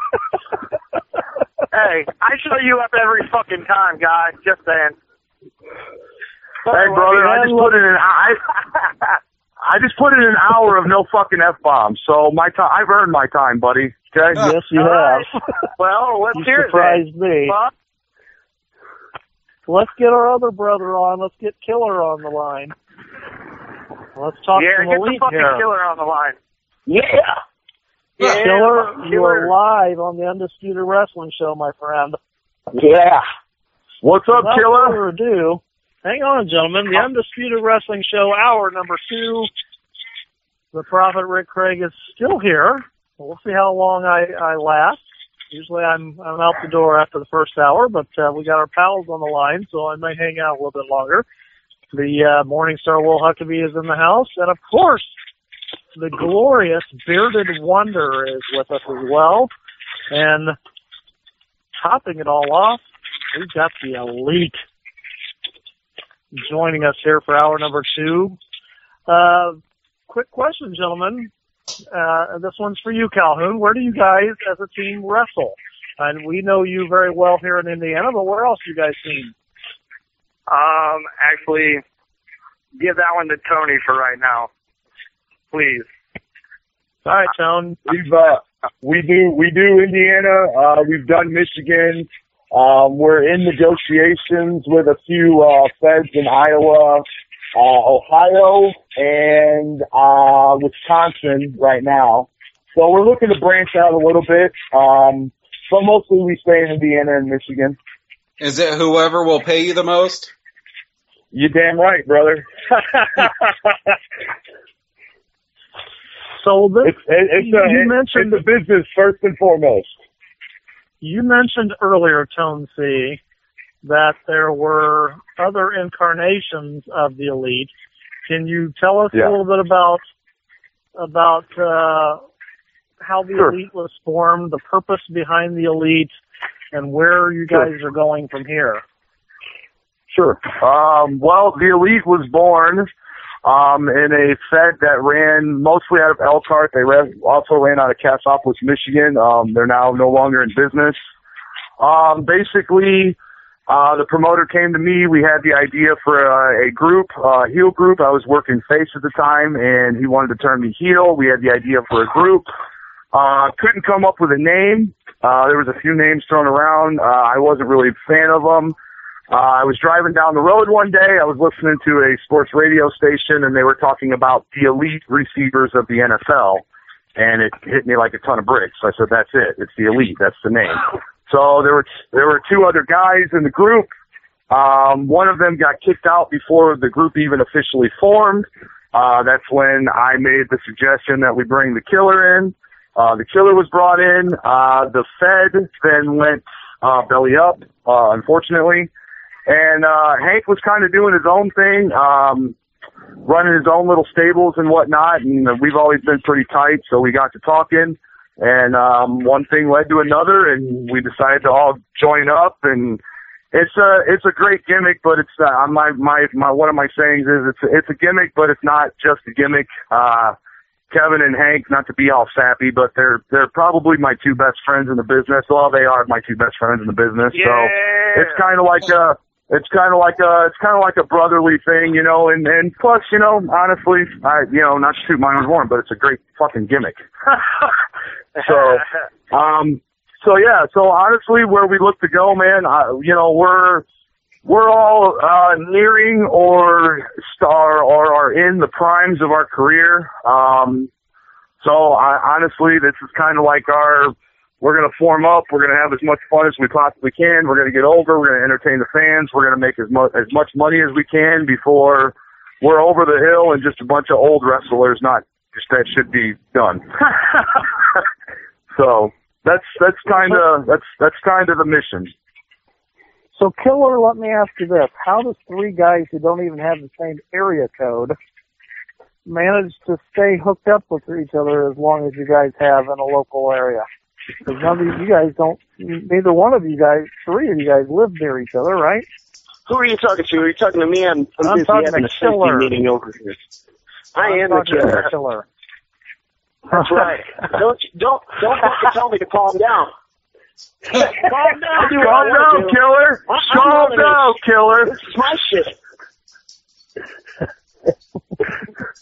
Speaker 7: Hey, I show you up every fucking time, guy. Just saying.
Speaker 3: Hey, brother, I just put in an hour of no fucking F-bombs, so I've earned my time, buddy. Okay?
Speaker 2: Yes, you have.
Speaker 7: Well, let's hear it.
Speaker 2: Surprised me. Let's get our other brother on. Let's get Killer on the line. Let's talk some
Speaker 7: get
Speaker 2: elite
Speaker 7: the fucking
Speaker 2: here.
Speaker 7: Killer on the line.
Speaker 2: Yeah. Killer, you are live on the Undisputed Wrestling Show, my friend.
Speaker 3: Yeah. What's up,
Speaker 2: Without
Speaker 3: Killer?
Speaker 2: further ado, hang on, gentlemen. The Undisputed Wrestling Show, hour number 2. The Prophet Rick Craig is still here. We'll see how long I last. Usually I'm out the door after the first hour, but we got our pals on the line, so I may hang out a little bit longer. The Morningstar Will Huckabee is in the house, and of course, the glorious Bearded Wonder is with us as well. And topping it all off, we've got the Elite joining us here for hour number 2. Quick question, gentlemen. This one's for you, Calhoun. Where do you guys as a team wrestle? And we know you very well here in Indiana, but where else do you guys team?
Speaker 7: Actually, give that one to Tony for right now. Please.
Speaker 2: All right, Tone.
Speaker 5: We do Indiana. We've done Michigan. We're in negotiations with a few feds in Iowa, Ohio, and Wisconsin right now. So we're looking to branch out a little bit. But mostly we stay in Indiana and Michigan.
Speaker 4: Is it whoever will pay you the most?
Speaker 5: You're damn right, brother.
Speaker 2: So
Speaker 5: it's a business first and foremost.
Speaker 2: You mentioned earlier, Tone C, that there were other incarnations of the Elite. Can you tell us a little bit about how the Elite was formed, the purpose behind the Elite, and where you guys are going from here?
Speaker 3: Sure. Well, the Elite was born in a Fed that ran mostly out of Elkhart. They also ran out of Cassopolis, Michigan. They're now no longer in business. Basically, the promoter came to me. We had the idea for a group, heel group. I was working face at the time, and he wanted to turn me heel. We had the idea for a group. Couldn't come up with a name. There was a few names thrown around. I wasn't really a fan of them. I was driving down the road one day. I was listening to a sports radio station, and they were talking about the elite receivers of the NFL, and it hit me like a ton of bricks. I said, that's it. It's the Elite. That's the name. So there were two other guys in the group. One of them got kicked out before the group even officially formed. That's when I made the suggestion that we bring the Killer in. The Killer was brought in. The Fed then went belly up, unfortunately. And Hank was kind of doing his own thing, running his own little stables and whatnot. And we've always been pretty tight, so we got to talking. And one thing led to another, and we decided to all join up. And it's a great gimmick, but it's my one of my sayings is it's a gimmick, but it's not just a gimmick. Kevin and Hank, not to be all sappy, but they're probably my two best friends in the business. Well, they are my two best friends in the business.
Speaker 7: Yeah.
Speaker 3: So it's kind of like it's kind of like a brotherly thing, you know, and plus, you know, honestly, not to toot my own horn, but it's a great fucking gimmick. So honestly, where we look to go, man, we're all nearing or are in the primes of our career. Honestly, this is kind of like we're going to form up. We're going to have as much fun as we possibly can. We're going to get older. We're going to entertain the fans. We're going to make as much money as we can before we're over the hill and just a bunch of old wrestlers. Not just that should be done. So that's kind of the mission.
Speaker 2: So, Killer, let me ask you this. How does three guys who don't even have the same area code manage to stay hooked up with each other as long as you guys have in a local area? Because none of you guys neither one of you guys, three of you guys live near each other, right?
Speaker 8: Who are you talking to? Are you talking to me? I'm busy having a safety meeting over here. I am the killer. That's right. Don't fucking tell me to calm down. Calm down,
Speaker 3: Killer. Calm down, Killer.
Speaker 8: This is my shit.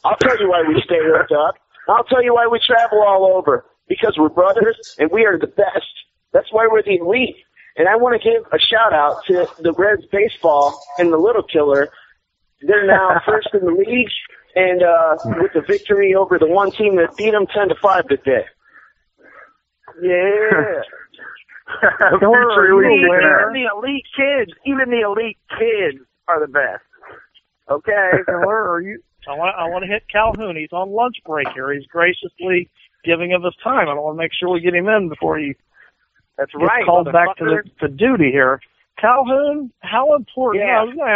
Speaker 8: I'll tell you why we stay hooked up. I'll tell you why we travel all over. Because we're brothers and we are the best. That's why we're the elite. And I want to give a shout out to the Reds baseball and the Little Killer. They're now first in the league and with the victory over the one team that beat them 10-5 today. Yeah. Even the elite kids are the best. Okay.
Speaker 2: I want to hit Calhoun. He's on lunch break here. He's graciously giving of his time. I want to make sure we get him in before he gets called back to duty here. Calhoun, how important?
Speaker 8: Yeah.
Speaker 2: I was going to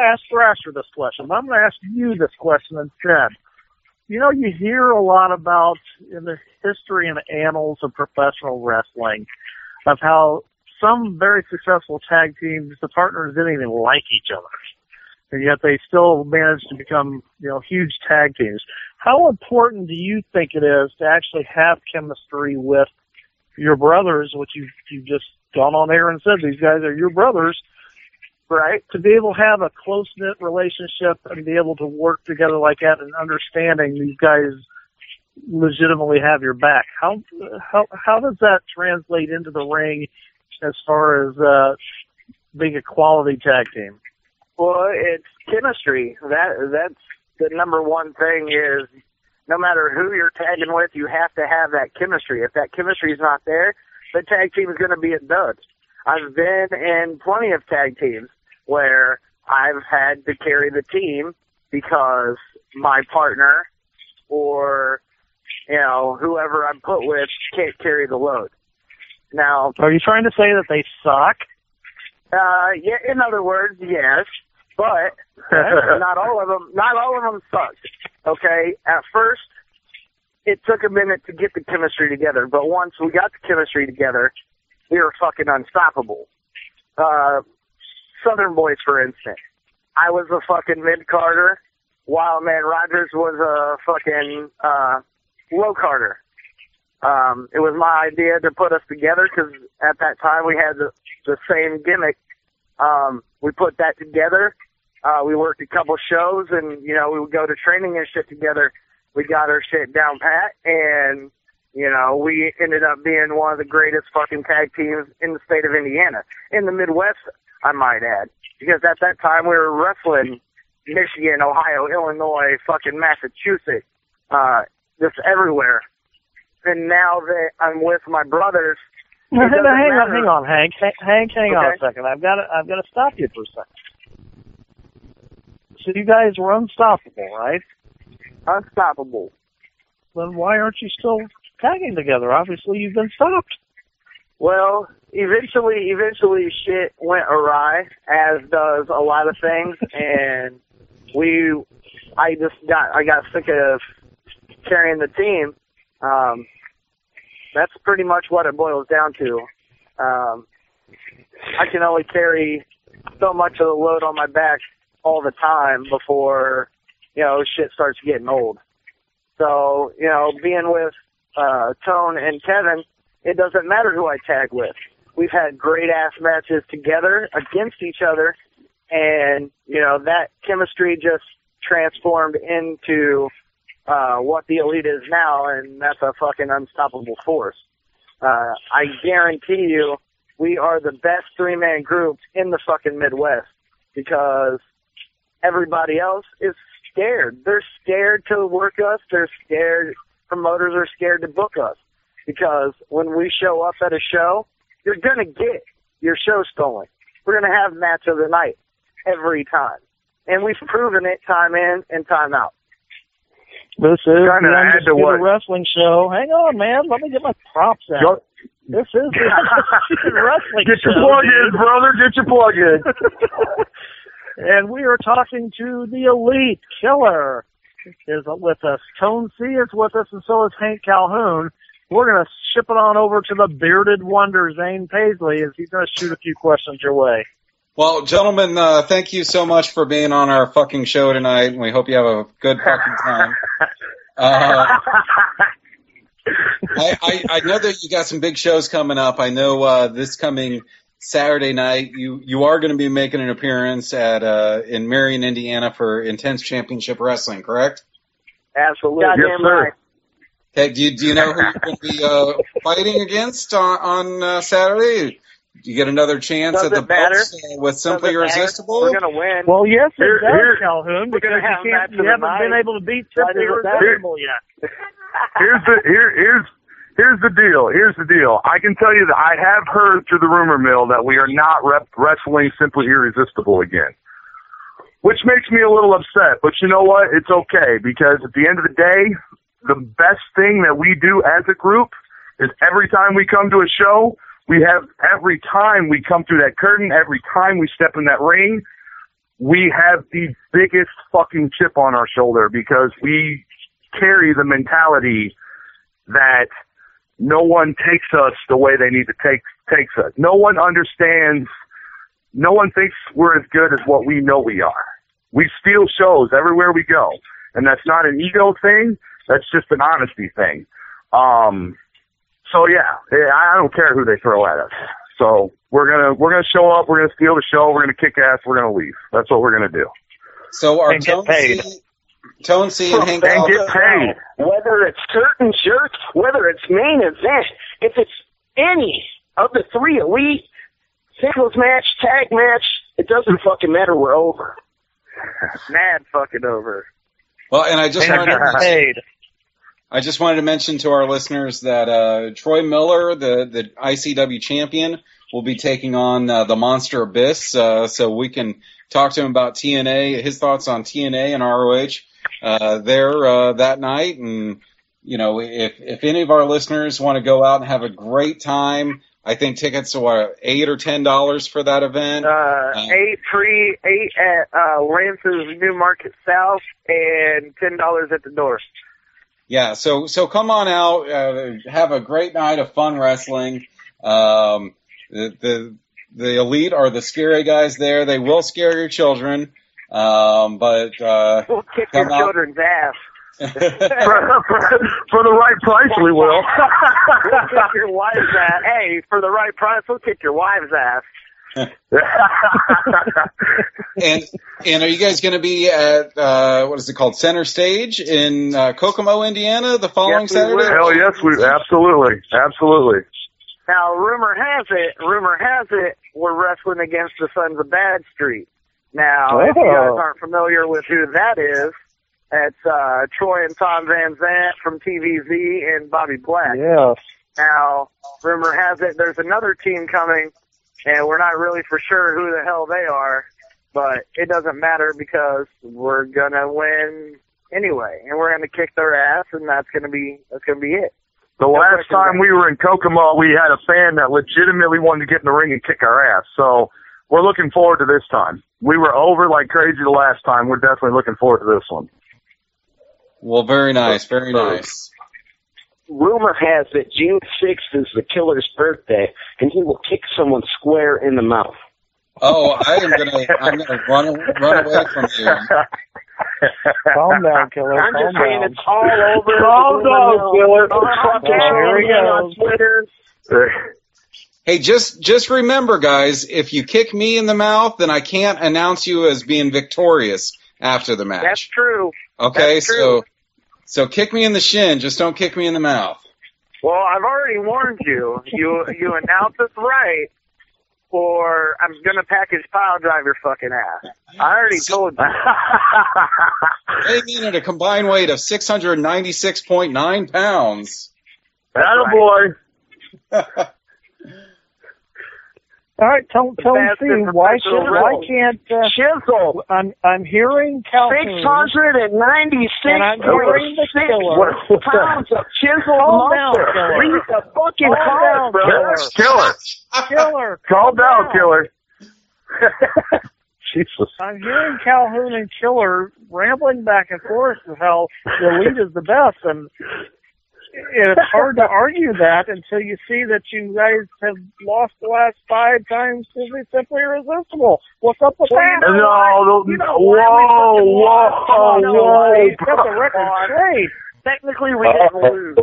Speaker 2: ask Thrasher this question, but I'm going to ask you this question instead. You know, you hear a lot about in the history and annals of professional wrestling of how some very successful tag teams, the partners didn't even like each other, and yet they still managed to become, huge tag teams. How important do you think it is to actually have chemistry with your brothers, which you've just gone on air and said these guys are your brothers, right? To be able to have a close-knit relationship and be able to work together like that and understanding these guys legitimately have your back. How does that translate into the ring as far as being a quality tag team?
Speaker 7: Well, it's chemistry. That's the number one thing is no matter who you're tagging with, you have to have that chemistry. If that chemistry is not there, the tag team is going to be a dud. I've been in plenty of tag teams where I've had to carry the team because my partner or, whoever I'm put with can't carry the load. Now,
Speaker 2: are you trying to say that they suck?
Speaker 7: Yeah, in other words, yes. But not all of them sucked. Okay, at first it took a minute to get the chemistry together, but once we got the chemistry together, we were fucking unstoppable. Southern Boys, for instance, I was a fucking mid-carder, while Man Rogers was a fucking low-carder. It was my idea to put us together because at that time we had the same gimmick. We put that together. We worked a couple shows and, we would go to training and shit together. We got our shit down pat and, we ended up being one of the greatest fucking tag teams in the state of Indiana. In the Midwest, I might add. Because at that time we were wrestling Michigan, Ohio, Illinois, fucking Massachusetts, just everywhere. And now that I'm with my brothers,
Speaker 2: hang on, Hank. Hang on a second. I've got to stop you for a second. So you guys were unstoppable, right?
Speaker 7: Unstoppable.
Speaker 2: Then why aren't you still tagging together? Obviously, you've been stopped.
Speaker 7: Well, eventually shit went awry, as does a lot of things, and I got sick of carrying the team. That's pretty much what it boils down to. I can only carry so much of the load on my back all the time before, shit starts getting old. So, being with Tone and Kevin, it doesn't matter who I tag with. we've had great ass matches together against each other, and you know that chemistry just transformed into what the Elite is now, and that's a fucking unstoppable force. I guarantee you, we are the best three-man group in the fucking Midwest because everybody else is scared. They're scared to work us. They're scared. Promoters are scared to book us because when we show up at a show, you're going to get your show stolen. We're going to have match of the night every time. And we've proven it time in and time out.
Speaker 2: This is the Undisputed Wrestling Show. Hang on, man. Let me get my props out. This is the Undisputed Wrestling Show.
Speaker 3: Get your plug in, brother. Get your plug in.
Speaker 2: And we are talking to the Elite. Killer is with us. Tone C is with us, and so is Hank Calhoun. We're going to ship it on over to the bearded wonder, Zane Paisley, as he's going to shoot a few questions your way.
Speaker 4: Well, gentlemen, thank you so much for being on our fucking show tonight, and we hope you have a good fucking time. I know that you got some big shows coming up. I know this coming Saturday night you are going to be making an appearance at in Marion, Indiana for Intense Championship Wrestling, correct?
Speaker 7: Absolutely.
Speaker 3: Yes, sir.
Speaker 4: Okay, do you know who you're going to be fighting against on Saturday? Do you get another chance at the belts with Simply Irresistible?
Speaker 7: We're going to win.
Speaker 2: Well, yes, it does, Calhoun, because you haven't been able to beat Simply Irresistible yet.
Speaker 3: Here's the deal. Here's the deal. I can tell you that I have heard through the rumor mill that we are not wrestling Simply Irresistible again, which makes me a little upset. But you know what? It's okay, because at the end of the day, the best thing that we do as a group is every time we come to a show, every time we come through that curtain, every time we step in that ring, we have the biggest fucking chip on our shoulder because we carry the mentality that no one takes us the way they need to takes us. No one understands. No one thinks we're as good as what we know we are. We steal shows everywhere we go, and that's not an ego thing. That's just an honesty thing. So yeah, I don't care who they throw at us. So we're gonna show up. We're gonna steal the show. We're gonna kick ass. We're gonna leave. That's what we're gonna do.
Speaker 4: So our Tone C and Hank
Speaker 3: and get paid.
Speaker 8: Whether it's certain shirts, whether it's main event, if it's any of the three Elite, singles match, tag match, it doesn't fucking matter. We're over.
Speaker 7: Mad fucking over.
Speaker 4: Well, and I just wanted to mention to our listeners that Troy Miller, the ICW champion, will be taking on the Monster Abyss, so we can talk to him about TNA, his thoughts on TNA and ROH there that night. And, you know, if any of our listeners want to go out and have a great time, I think tickets are $8 or $10 for that event.
Speaker 7: 8 free, 8 at Lance's New Market South, and $10 at the door.
Speaker 4: Yeah, so come on out, have a great night of fun wrestling. The Elite are the scary guys there. They will scare your children, but
Speaker 7: we'll kick your children's ass.
Speaker 3: for the right price, we will.
Speaker 7: We'll kick your wife's ass. Hey, for the right price, we'll kick your wife's ass.
Speaker 4: and are you guys going to be at what is it called, Center Stage in Kokomo, Indiana, the following Saturday?
Speaker 3: Hell yes, we absolutely.
Speaker 7: Now, rumor has it, we're wrestling against the Sons of Bad Street. Now, if you guys aren't familiar with who that is, it's Troy and Tom Van Zant from TVZ and Bobby Black.
Speaker 2: Yes.
Speaker 7: Now, rumor has it there's another team coming, and we're not really for sure who the hell they are, but it doesn't matter because we're gonna win anyway, and we're gonna kick their ass, and that's gonna be it.
Speaker 3: The last time we were in Kokomo, we had a fan that legitimately wanted to get in the ring and kick our ass. So we're looking forward to this time. We were over like crazy the last time. We're definitely looking forward to this one.
Speaker 4: Well, very nice, very nice.
Speaker 8: Rumor has it June 6th is the killer's birthday, and he will kick someone square in the mouth.
Speaker 4: Oh, I'm gonna run away from you.
Speaker 2: Calm down, Killer.
Speaker 8: I'm just saying it's all over.
Speaker 2: Calm down, Killer.
Speaker 8: Here he goes. On Twitter.
Speaker 4: Hey, just remember, guys, if you kick me in the mouth, then I can't announce you as being victorious after the match.
Speaker 7: That's true.
Speaker 4: Okay,
Speaker 7: That's true.
Speaker 4: so kick me in the shin, just don't kick me in the mouth.
Speaker 7: Well, I've already warned you. You announce this right, or I'm gonna package pile drive your fucking ass. I already told you.
Speaker 4: Weighing in at a combined weight of 696.9 pounds.
Speaker 3: Attaboy.
Speaker 2: All right, Tone C, why can't
Speaker 8: Chisel.
Speaker 2: I'm hearing Calhoun.
Speaker 8: 696
Speaker 2: And I'm hearing the killer.
Speaker 8: pounds of chisel
Speaker 2: Calm down,
Speaker 8: monster.
Speaker 2: killer.
Speaker 8: Read the fucking
Speaker 2: Calm
Speaker 8: card,
Speaker 2: down,
Speaker 8: bro.
Speaker 2: Killer.
Speaker 3: Calm down, killer. Jesus.
Speaker 2: I'm hearing Calhoun and Killer rambling back and forth of how the Elite is the best, and it's hard to argue that until you see that you guys have lost the last 5 times to the Simply Irresistible. What's up with that?
Speaker 3: Whoa.
Speaker 2: You've got the record straight.
Speaker 7: Technically, we didn't lose.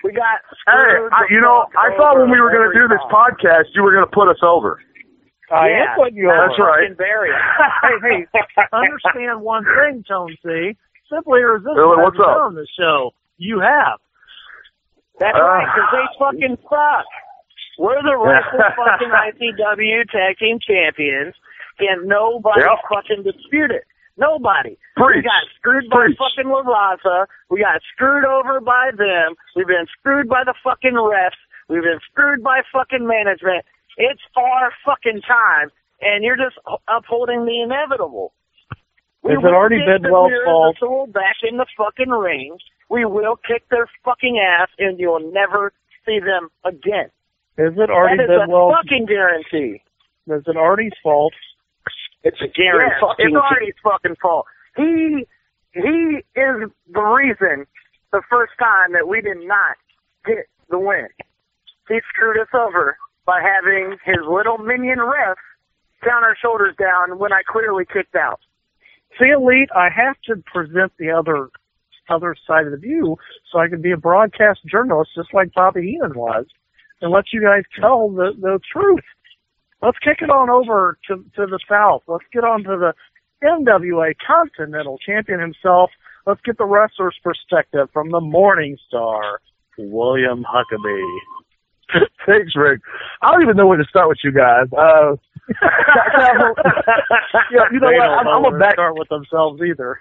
Speaker 7: We got.
Speaker 3: Hey, I thought when we were going to do this podcast, you were going to put us over.
Speaker 2: I am putting you over.
Speaker 3: That's right.
Speaker 2: Hey, understand one thing, Tone C. Simply Irresistible
Speaker 3: What's
Speaker 2: hasn't
Speaker 3: up?
Speaker 2: been on the show. You have.
Speaker 7: That's right, because they fucking suck. We're the rightful fucking ICW Tag Team Champions, and nobody fucking disputed. Nobody. We got screwed by fucking La Raza. We got screwed over by them. We've been screwed by the fucking refs. We've been screwed by fucking management. It's our fucking time, and you're just upholding the inevitable.
Speaker 2: Has it already been well
Speaker 7: fault? Back in the fucking ring. We will kick their fucking ass, and you'll never see them again.
Speaker 2: Has it already
Speaker 7: that is
Speaker 2: been
Speaker 7: a fucking guarantee.
Speaker 2: Is it Artie's fault?
Speaker 7: It's a guarantee. Yes, it's Artie's fucking fault. He is the reason the first time that we did not get the win. He screwed us over by having his little minion ref down our shoulders down when I clearly kicked out.
Speaker 2: See, Elite, I have to present the other side of the view so I can be a broadcast journalist just like Bobby Heenan was and let you guys tell the truth. Let's kick it on over to the South. Let's get on to the NWA Continental Champion himself. Let's get the wrestler's perspective from the Morning Star, William Huckabee.
Speaker 5: Thanks, Rick. I don't even know where to start with you guys. You know what? I'm gonna
Speaker 2: start with themselves either.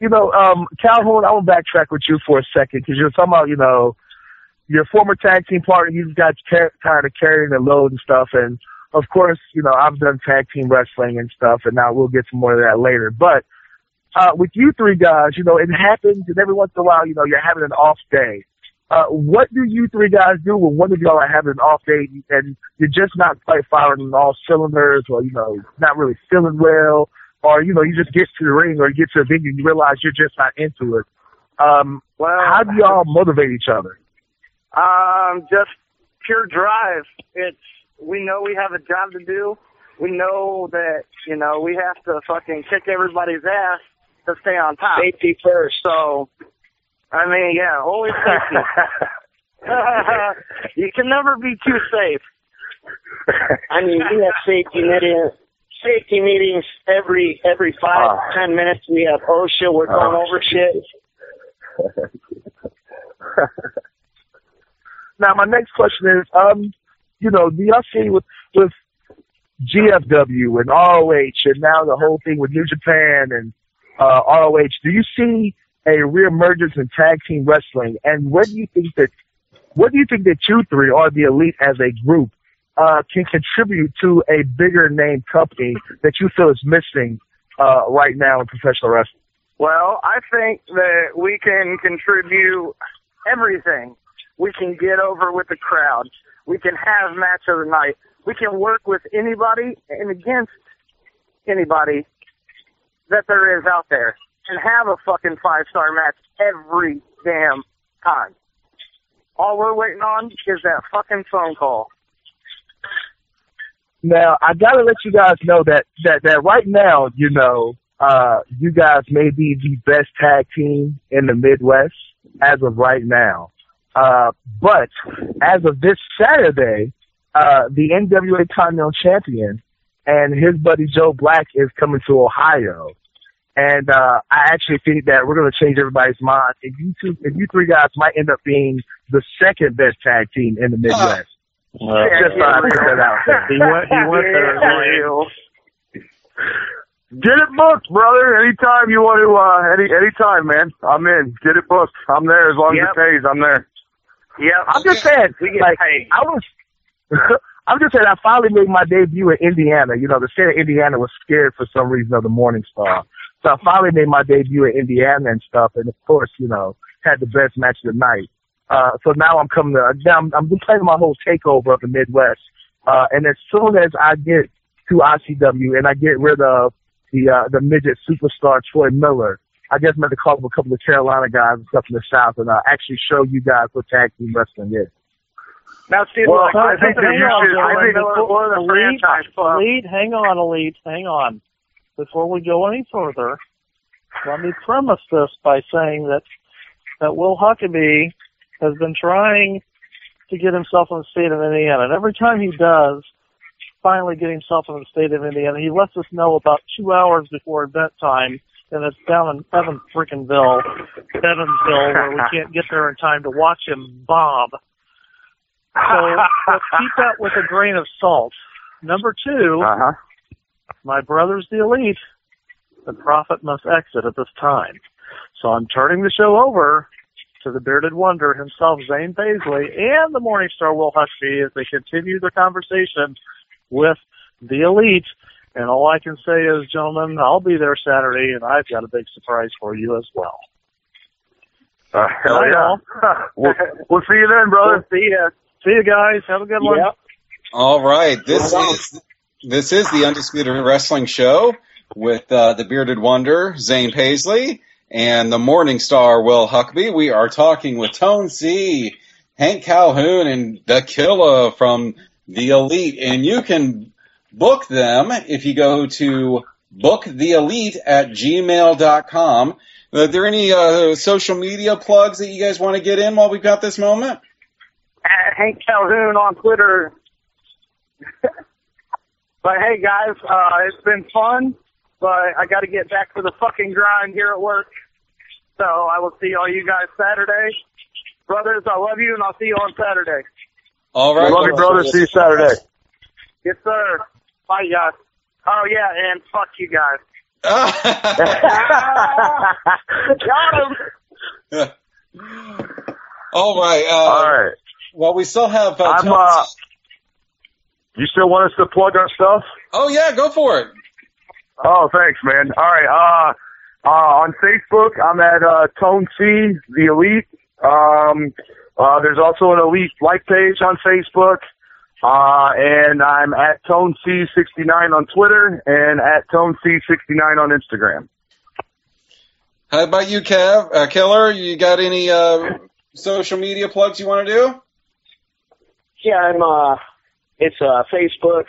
Speaker 5: Calhoun, I'm gonna backtrack with you for a second because you're talking about, your former tag team partner. You got tired of carrying the load and stuff, and of course, I've done tag team wrestling and stuff, and now we'll get to more of that later. But with you three guys, it happens, and every once in a while, you're having an off day. What do you three guys do when one of y'all are having an off day and you're just not quite firing on all cylinders, or, not really feeling well, or, you just get to the ring or you get to a venue and you realize you're just not into it? How do y'all motivate each other?
Speaker 7: Just pure drive. We know we have a job to do. We know that, we have to fucking kick everybody's ass to stay on top.
Speaker 8: Safety first.
Speaker 7: So, always safety. You can never be too safe.
Speaker 8: We have safety meetings every 5-10 minutes. We have OSHA. We're going over shit.
Speaker 5: Now, my next question is, do y'all see with GFW and ROH and now the whole thing with New Japan and ROH, do you see a reemergence in tag team wrestling? And what do you think that you three, or the Elite as a group, can contribute to a bigger name company that you feel is missing right now in professional wrestling?
Speaker 7: Well, I think that we can contribute everything. We can get over with the crowd. We can have match of the night. We can work with anybody and against anybody that there is out there and have a fucking 5-star match every damn time. All we're waiting on is that fucking phone call.
Speaker 5: Now, I gotta let you guys know that right now, you guys may be the best tag team in the Midwest as of right now. But as of this Saturday, the NWA Continental Champion, and his buddy Joe Black is coming to Ohio. And I actually think that we're going to change everybody's mind. If you three guys might end up being the second best tag team in the Midwest. Just thought I'd put that out there.
Speaker 2: He went there.
Speaker 3: Get it booked, brother. Anytime you want to, anytime, man. I'm in. Get it booked. I'm there as long as it pays. I'm there.
Speaker 7: Yeah,
Speaker 5: I'm just saying, like, I'm just saying, I finally made my debut in Indiana. You know, the state of Indiana was scared for some reason of the Morning Star. So I finally made my debut in Indiana and stuff, and of course, you know, had the best match of the night. So now I'm playing my whole takeover of the Midwest. And as soon as I get to ICW and I get rid of the midget superstar Troy Miller, I guess I'm going to call up a couple of Carolina guys and stuff in the South and actually show you guys what tag team wrestling is.
Speaker 7: Now, Steve,
Speaker 2: well,
Speaker 7: I think that you should. I think before the franchise club.
Speaker 2: Elite, hang on. Before we go any further, let me premise this by saying that Will Huckabee has been trying to get himself in the state of Indiana, and every time he does finally get himself in the state of Indiana, he lets us know about 2 hours before event time, and it's down in Evansville, where we can't get there in time to watch him bob. So let's keep that with a grain of salt. Number two, my brothers, the Elite, the Prophet must exit at this time. So I'm turning the show over to the Bearded Wonder himself, Zane Paisley, and the Morning Star, Will Huckabee, as they continue the conversation with the Elite. And all I can say is, gentlemen, I'll be there Saturday, and I've got a big surprise for you as well.
Speaker 3: Hell yeah. We'll see you then, brother.
Speaker 7: We'll see you.
Speaker 2: See you guys. Have a good one.
Speaker 7: Yep.
Speaker 4: All right. This is the Undisputed Wrestling Show with the Bearded Wonder, Zane Paisley, and the Morning Star, Will Huckabee. We are talking with Tone C, Hank Calhoun, and the Killer from the Elite. And you can book them if you go to booktheelite@gmail.com. Are there any social media plugs that you guys want to get in while we've got this moment?
Speaker 7: At Hank Calhoun on Twitter. But hey, guys, it's been fun, but I got to get back to the fucking grind here at work. So I will see all you guys Saturday. Brothers, I love you, and I'll see you on Saturday.
Speaker 4: All right.
Speaker 3: Love you, brother. See you Saturday.
Speaker 7: Yes, sir. Bye, guys. Oh, yeah, and fuck you guys. Got him.
Speaker 4: All right.
Speaker 3: All right.
Speaker 4: Well, we still have.
Speaker 3: You still want us to plug our stuff?
Speaker 4: Oh yeah, go for it.
Speaker 3: Oh, thanks, man. All right. On Facebook, I'm at Tone C, the Elite. There's also an Elite like page on Facebook. And I'm at Tone C69 on Twitter and at Tone C69 on Instagram.
Speaker 4: How about you, Killer? You got any social media plugs you want to do?
Speaker 8: Yeah, it's Facebook.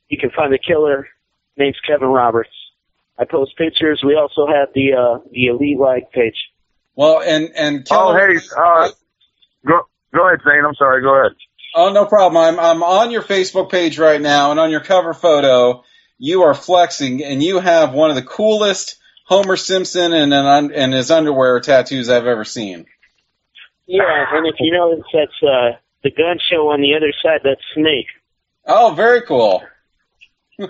Speaker 8: You can find the Killer. Name's Kevin Roberts. I post pictures. We also have the Elite like page.
Speaker 4: Well, and Killer.
Speaker 3: Oh, hey, go ahead, Zane. I'm sorry. Go ahead.
Speaker 4: Oh, no problem. I'm on your Facebook page right now, and on your cover photo, you are flexing, and you have one of the coolest Homer Simpson and his underwear tattoos I've ever seen.
Speaker 8: Yeah, and if you notice, that's the gun show on the other side. That's Snake.
Speaker 4: Oh, very cool.
Speaker 3: Hey,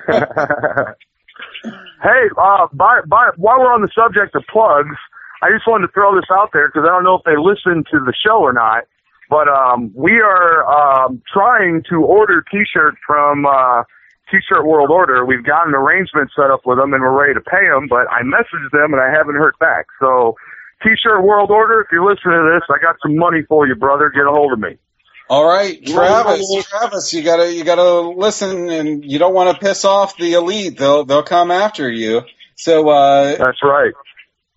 Speaker 3: while we're on the subject of plugs, I just wanted to throw this out there because I don't know if they listen to the show or not. But we are trying to order T-shirts from T-Shirt World Order. We've got an arrangement set up with them, and we're ready to pay them. But I messaged them, and I haven't heard back. So, T-Shirt World Order, if you're listening to this, I got some money for you, brother. Get a hold of me.
Speaker 4: All right, Travis, you gotta listen, and you don't want to piss off the Elite. They'll come after you. So
Speaker 3: that's right.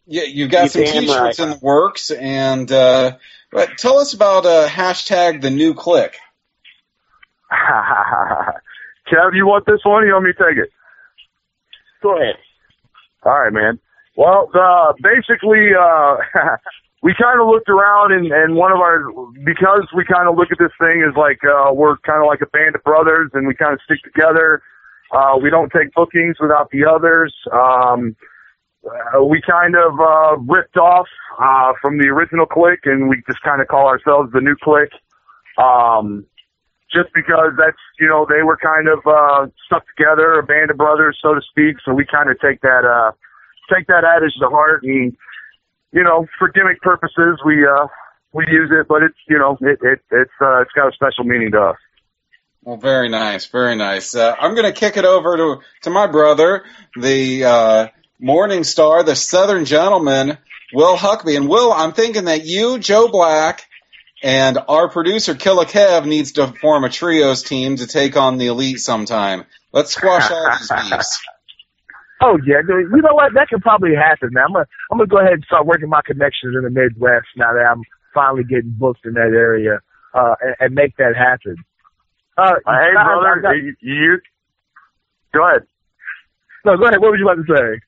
Speaker 4: Yeah, you've got some T-shirts in the works, and but tell us about hashtag the new click.
Speaker 3: Kev, you want this one or you want me to take it?
Speaker 8: Go ahead.
Speaker 3: All right, man. Well, basically, we kind of looked around and because we kind of look at this thing as like, we're kind of like a band of brothers and we kind of stick together. We don't take bookings without the others. We kind of, ripped off, from the original clique and we just kind of call ourselves the new clique. Just because that's, you know, they were kind of, stuck together, a band of brothers, so to speak. So we kind of take that adage to heart and, you know, for gimmick purposes, we use it, but it's, you know, it's got a special meaning to us.
Speaker 4: Well, very nice, very nice. I'm going to kick it over to my brother, the Morning Star, the Southern Gentleman, Will Huckabee. And Will, I'm thinking that you, Joe Black, and our producer, Killa Kev, needs to form a trios team to take on the Elite sometime. Let's squash all these beefs.
Speaker 5: Oh yeah, you know what? That could probably happen, man. I'm gonna go ahead and start working my connections in the Midwest now that I'm finally getting booked in that area, and make that happen.
Speaker 3: Hey, brother, you go ahead.
Speaker 5: No, go ahead. What would you like to say?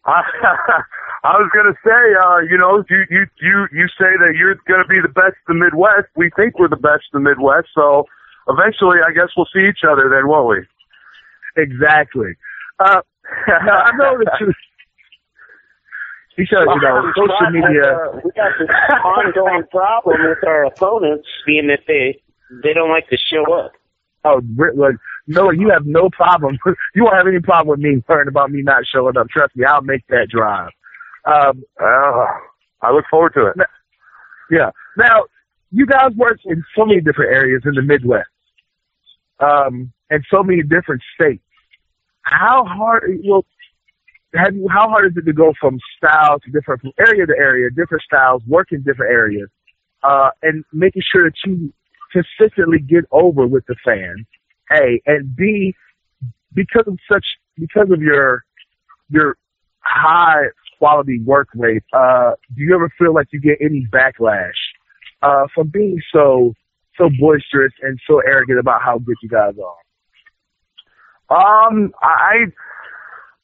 Speaker 3: I was gonna say, you know, you say that you're gonna be the best in the Midwest. We think we're the best in the Midwest, so eventually, I guess we'll see each other then, won't we?
Speaker 5: Exactly. I know that you said, you know, social media.
Speaker 8: We got this ongoing problem with our opponents being that they don't like to show up.
Speaker 5: Oh, look, no, you have no problem. You won't have any problem with me worrying about me not showing up. Trust me, I'll make that drive.
Speaker 3: I look forward to it.
Speaker 5: Yeah. Now, you guys work in so many different areas in the Midwest, and so many different states. How hard is it to go from style to different, from area to area, different styles, work in different areas, and making sure that you consistently get over with the fans, A, and B, because of your high quality work rate, do you ever feel like you get any backlash from being so boisterous and so arrogant about how good you guys are?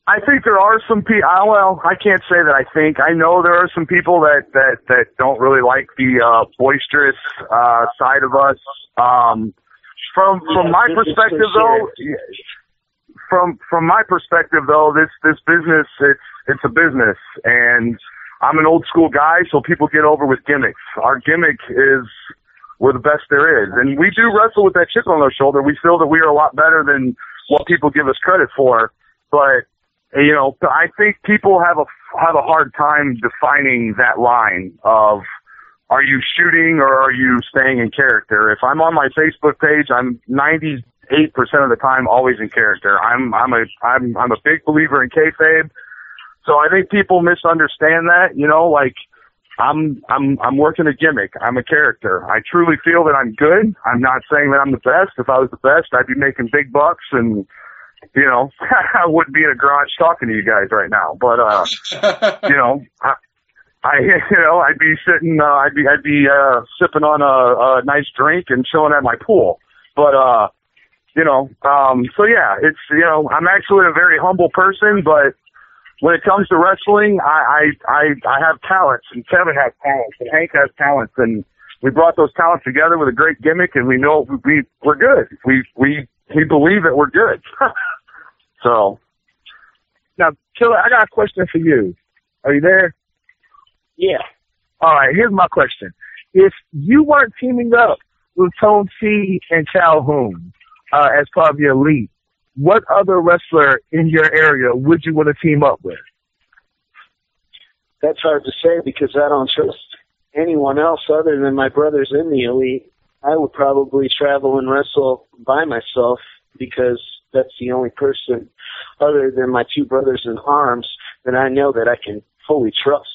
Speaker 3: I think there are some people. Well, I can't say that I think. I know there are some people that don't really like the boisterous side of us. From my perspective, though, from my perspective, though, this business it's a business, and I'm an old school guy, so people get over with gimmicks. Our gimmick is we're the best there is, and we do wrestle with that chip on our shoulder. We feel that we are a lot better than what people give us credit for, but you know, I think people have a hard time defining that line of are you shooting or are you staying in character? If I'm on my Facebook page, I'm 98% of the time always in character. I'm a big believer in kayfabe, so I think people misunderstand that. You know, like I'm working a gimmick. I'm a character. I truly feel that I'm good. I'm not saying that I'm the best. If I was the best, I'd be making big bucks and, you know, I wouldn't be in a garage talking to you guys right now. But, you know, I'd be sitting, I'd be sipping on a nice drink and chilling at my pool. But, you know, so yeah, it's, you know, I'm actually a very humble person, but when it comes to wrestling, I have talents, and Kevin has talents, and Hank has talents, and we brought those talents together with a great gimmick, and we know we're good. We believe that we're good. So.
Speaker 5: Now, Killer, I got a question for you. Are you there?
Speaker 8: Yeah.
Speaker 5: All right, here's my question. If you weren't teaming up with Tone C and Calhoun as part of your Elite, what other wrestler in your area would you want to team up with?
Speaker 8: That's hard to say because I don't trust anyone else other than my brothers in the Elite. I would probably travel and wrestle by myself because that's the only person other than my two brothers in arms that I know that I can fully trust.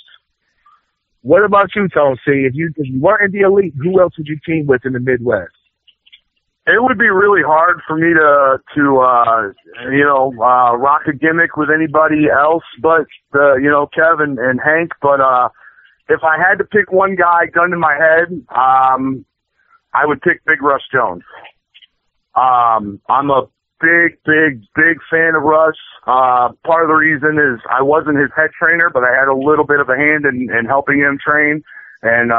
Speaker 5: What about you, Tone C? If you weren't in the Elite, who else would you team with in the Midwest?
Speaker 3: It would be really hard for me to rock a gimmick with anybody else but Kev and Hank. But if I had to pick one guy, gun in my head, I would pick Big Rush Jones. I'm a big fan of Russ. Part of the reason is I wasn't his head trainer, but I had a little bit of a hand in helping him train. And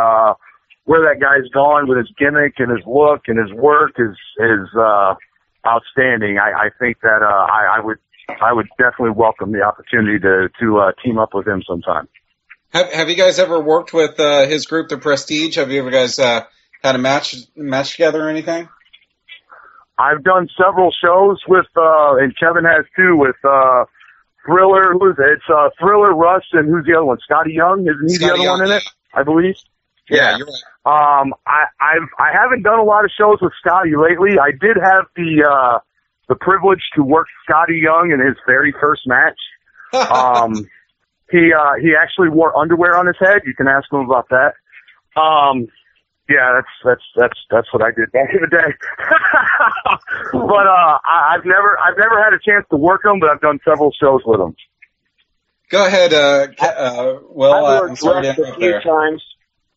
Speaker 3: where that guy's gone with his gimmick and his look and his work is outstanding. I think that I would definitely welcome the opportunity to team up with him sometime.
Speaker 4: Have you guys ever worked with his group, The Prestige? Have you ever guys had a match together or anything?
Speaker 3: I've done several shows with, and Kevin has too, with Thriller. Who is it? It's Thriller, Russ, and who's the other one? Scotty Young? Isn't he the other one in it? I believe.
Speaker 4: Yeah, you're right.
Speaker 3: I haven't done a lot of shows with Scotty lately. I did have the privilege to work Scotty Young in his very first match. He actually wore underwear on his head. You can ask him about that. Yeah, that's what I did back in the day. But I've never had a chance to work him, but I've done several shows with him.
Speaker 4: Go ahead, Will.
Speaker 8: I've
Speaker 4: I'm
Speaker 8: worked
Speaker 4: sorry to
Speaker 8: Russ a
Speaker 4: interrupt
Speaker 8: few
Speaker 4: there.
Speaker 8: times.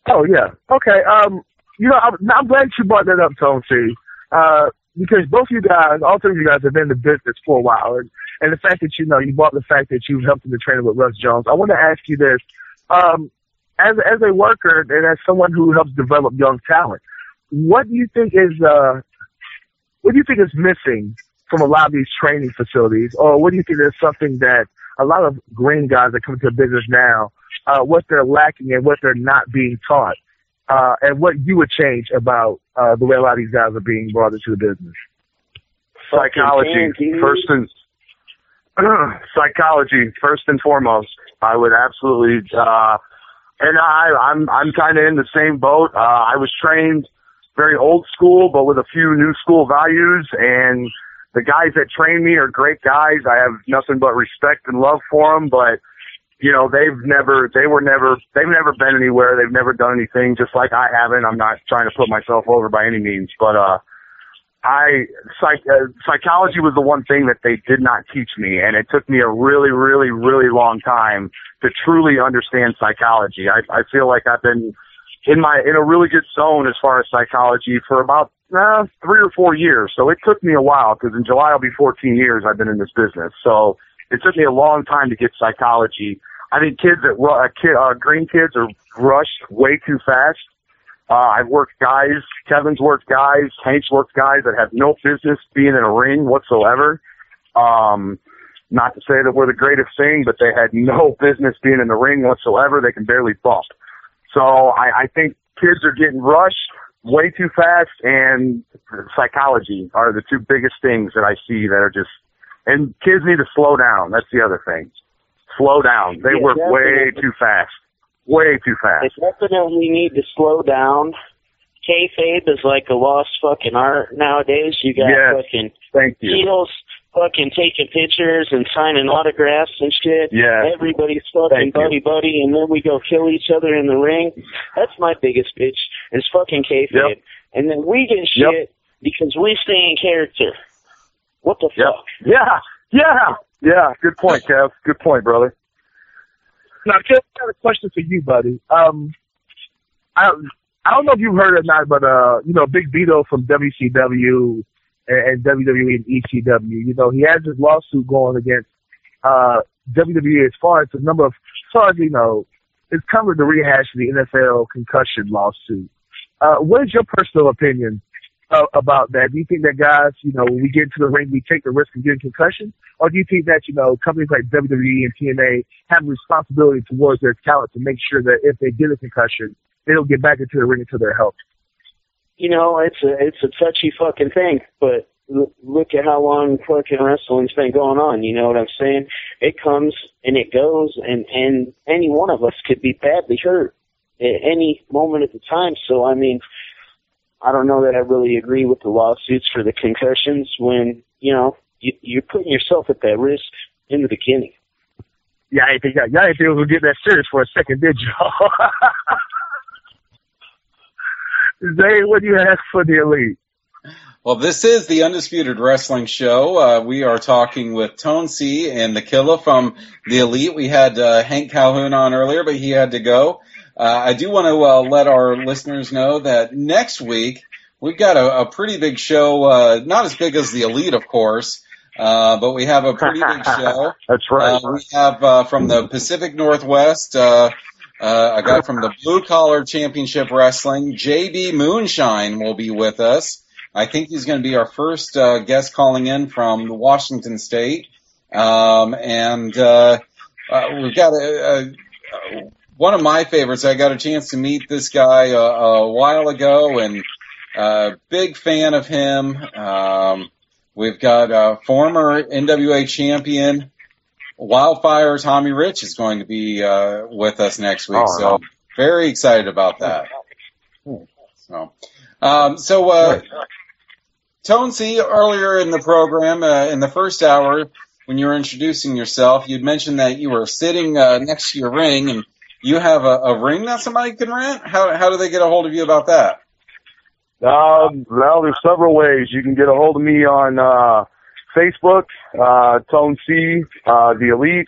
Speaker 5: Oh, yeah. Okay. I'm glad you brought that up, Tony. Because both you guys, all three of you guys have been in the business for a while. And the fact that, you brought the fact that you've helped in the training with Russ Jones, I want to ask you this. As a worker and as someone who helps develop young talent, what do you think is missing from a lot of these training facilities? Or what do you think is something that a lot of green guys that come into the business now, what they're lacking and what they're not being taught, and what you would change about the way a lot of these guys are being brought into the business?
Speaker 3: Psychology, first and foremost. I would absolutely, and I'm kind of in the same boat. I was trained very old school, but with a few new school values, and the guys that train me are great guys. I have nothing but respect and love for them, but they've never been anywhere. They've never done anything, just like I haven't. I'm not trying to put myself over by any means, but psychology was the one thing that they did not teach me, and it took me a really, really, really long time to truly understand psychology. I feel like I've been in a really good zone as far as psychology for about 3 or 4 years. So it took me a while, because in July I'll be 14 years I've been in this business. So it took me a long time to get psychology. I think green kids are rushed way too fast. I've worked guys, Kevin's worked guys, Hank's worked guys that have no business being in a ring whatsoever. Not to say that we're the greatest thing, but they had no business being in the ring whatsoever. They can barely bump. So I think kids are getting rushed way too fast, and psychology are the two biggest things that I see that are just, and kids need to slow down. That's the other thing. Slow down. They work way too fast. Way too fast.
Speaker 8: They definitely need to slow down. Kayfabe is like a lost fucking art nowadays. You got fucking heels fucking taking pictures and signing autographs and shit.
Speaker 3: Yeah.
Speaker 8: Everybody's fucking buddy, and then we go kill each other in the ring. That's my biggest bitch, is fucking kayfabe.
Speaker 3: Yep.
Speaker 8: And then we get shit because we stay in character. What the fuck?
Speaker 3: Yeah. Good point, Kev. Good point, brother.
Speaker 5: Now, Kev, I got a question for you, buddy. I don't know if you've heard or not, but Big Vito from WCW and WWE and ECW, he has this lawsuit going against WWE as far as the number of, it's covered the rehash of the NFL concussion lawsuit. What is your personal opinion about that? Do you think that guys, when we get into the ring, we take the risk of getting concussion? Or do you think that, companies like WWE and TNA have a responsibility towards their talent to make sure that if they get a concussion, they don't get back into the ring until they're healthy?
Speaker 8: It's a touchy fucking thing, but look at how long fucking wrestling's been going on. You know what I'm saying? It comes and it goes, and any one of us could be badly hurt at any moment at the time. So, I mean, I don't know that I really agree with the lawsuits for the concussions when, you're putting yourself at that risk in the beginning.
Speaker 5: Yeah, I didn't think it was going to get that serious for a second, did you? Zay, what do you have for the Elite?
Speaker 4: Well, this is the Undisputed Wrestling Show. We are talking with Tone C and the Killer from the Elite. We had Hank Calhoun on earlier, but he had to go. I do want to let our listeners know that next week we've got a pretty big show, not as big as the Elite, of course, but we have a pretty big show.
Speaker 3: That's right.
Speaker 4: We have from the Pacific Northwest a guy from the Blue Collar Championship Wrestling, JB Moonshine, will be with us. I think he's going to be our first guest calling in from Washington State. And we've got one of my favorites. I got a chance to meet this guy a while ago, and big fan of him. We've got former NWA champion Wildfire Tommy Rich is going to be with us next week, so very excited about that. Tone C, earlier in the program, in the first hour, when you were introducing yourself, you'd mentioned that you were sitting next to your ring, and you have a ring that somebody can rent? How do they get a hold of you about that?
Speaker 3: Well, there's several ways. You can get a hold of me on Facebook, Tone C, The Elite.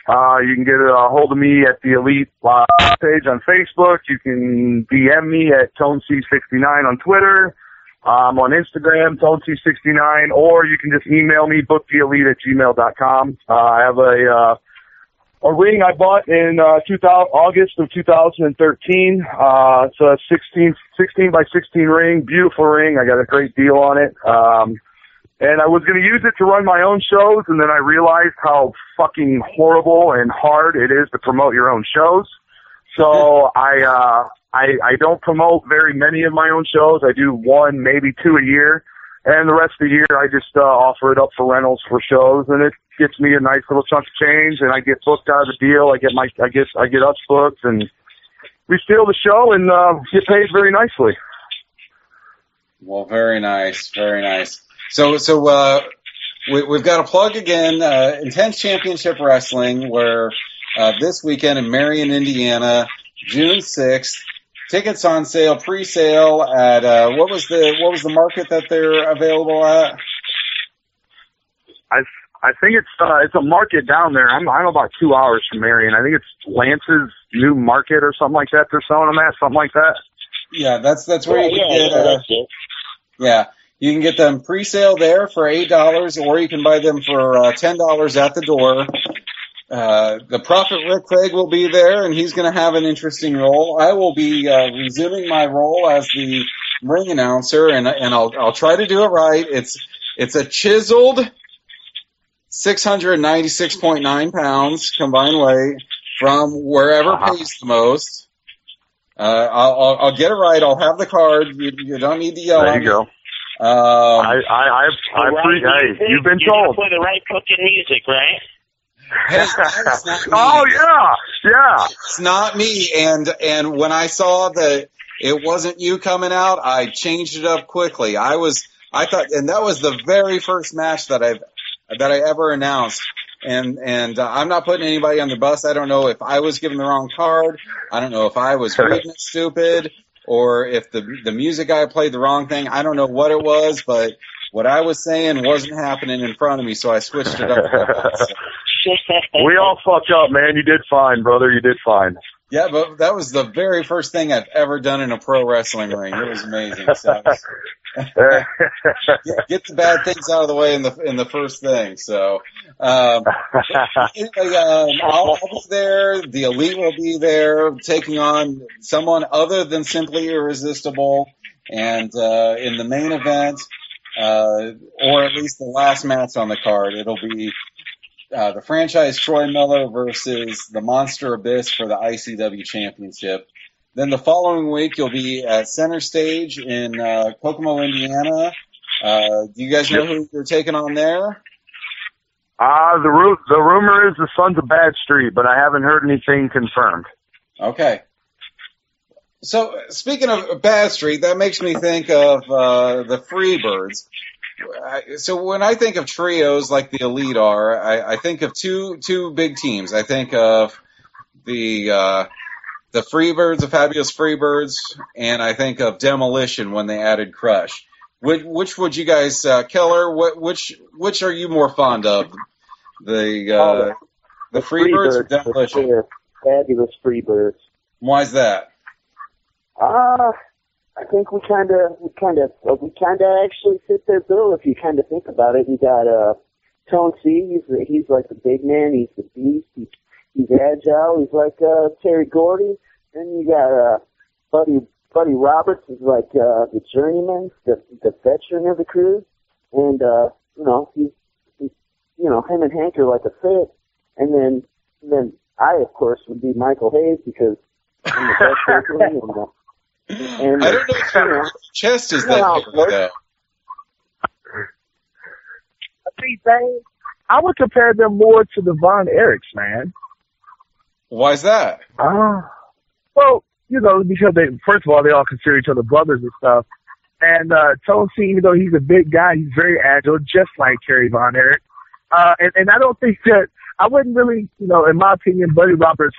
Speaker 3: You can get a hold of me at The Elite page on Facebook. You can DM me at Tone C69 on Twitter. On Instagram, Tone C69, or you can just email me, booktheelite@gmail.com. I have a ring I bought in August of 2013. It's a 16 by 16 ring, beautiful ring. I got a great deal on it. And I was going to use it to run my own shows, and then I realized how fucking horrible and hard it is to promote your own shows. So I don't promote very many of my own shows. I do one, maybe two a year. And the rest of the year, I just offer it up for rentals for shows, and it gets me a nice little chunk of change, and I get booked out of the deal. I get us booked, and we steal the show and get paid very nicely.
Speaker 4: Well, very nice, very nice. So we've got a plug again, Intense Championship Wrestling, where this weekend in Marion, Indiana, June 6th. Tickets on sale, pre-sale at what was the market that they're available at?
Speaker 3: I think it's a market down there. I'm about 2 hours from Marion. I think it's Lance's New Market or something like that. They're selling them at something like that.
Speaker 4: Yeah, that's where you can get. Yeah, you can get them pre-sale there for $8, or you can buy them for $10 at the door. The Prophet Rick Craig will be there, and he's going to have an interesting role. I will be resuming my role as the ring announcer, and I'll try to do it right. It's a chiseled 696.9 pounds combined weight from wherever pays the most. I'll get it right. I'll have the card. You don't need to yell.
Speaker 3: There you go. You've been told.
Speaker 8: You play the right cooking music, right?
Speaker 4: Hey, that's not me.
Speaker 3: Oh yeah.
Speaker 4: It's not me. And when I saw that it wasn't you coming out, I changed it up quickly. I thought, and that was the very first match that I ever announced. And I'm not putting anybody on the bus. I don't know if I was given the wrong card. I don't know if I was reading it stupid, or if the music guy played the wrong thing. I don't know what it was, but what I was saying wasn't happening in front of me, so I switched it up.
Speaker 3: We all fucked up, man. You did fine, brother. You did fine.
Speaker 4: Yeah, but that was the very first thing I've ever done in a pro wrestling ring. It was amazing. So, get the bad things out of the way in the first thing. So, anyway, I'll be there. The Elite will be there, taking on someone other than Simply Irresistible, and in the main event, or at least the last match on the card, it'll be the franchise Troy Miller versus the Monster Abyss for the ICW Championship. Then the following week, you'll be at Center Stage in Kokomo, Indiana. Do you guys know who you're taking on there?
Speaker 3: The rumor is the Sons of Bad Street, but I haven't heard anything confirmed.
Speaker 4: Okay. So, speaking of Bad Street, that makes me think of the Freebirds. So when I think of trios like the Elite are, I think of two big teams. I think of the Freebirds, the Fabulous Freebirds, and I think of Demolition when they added Crush. Which would you guys, Keller? Which are you more fond of? The Freebirds or Demolition?
Speaker 8: Fabulous Freebirds.
Speaker 4: Why is that?
Speaker 8: I think we kind of actually fit their bill if you kind of think about it. You got Tone C. He's like the big man. He's the beast. He's agile. He's like Terry Gordy. Then you got Buddy Roberts is like the journeyman, the veteran of the crew, and he's him and Hank are like a fit. And then I of course would be Michael Hayes because I'm the best person. And
Speaker 4: I don't know if your chest is that big, though.
Speaker 5: I would compare them more to the Von Erichs, man.
Speaker 4: Why's that?
Speaker 5: Well, because first of all, they all consider each other brothers and stuff. And Tone C, even though he's a big guy, he's very agile, just like Kerry Von Erich. And I don't think that, I wouldn't really, in my opinion, Buddy Roberts,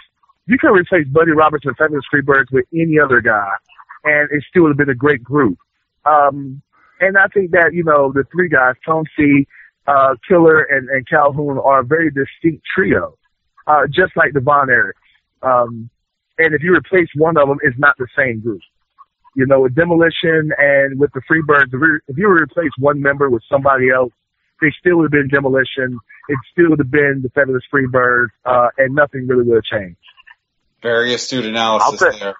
Speaker 5: you can replace Buddy Roberts and Fabulous Freebirds with any other guy, and it still would have been a great group. And I think that, the three guys, Tone C, Killer, and Calhoun, are a very distinct trio, just like the Von Erichs. And if you replace one of them, it's not the same group. With Demolition and with the Freebirds, if you replace one member with somebody else, they still would have been Demolition. It still would have been the Fabulous Freebirds, and nothing really would have changed.
Speaker 4: Very astute analysis there.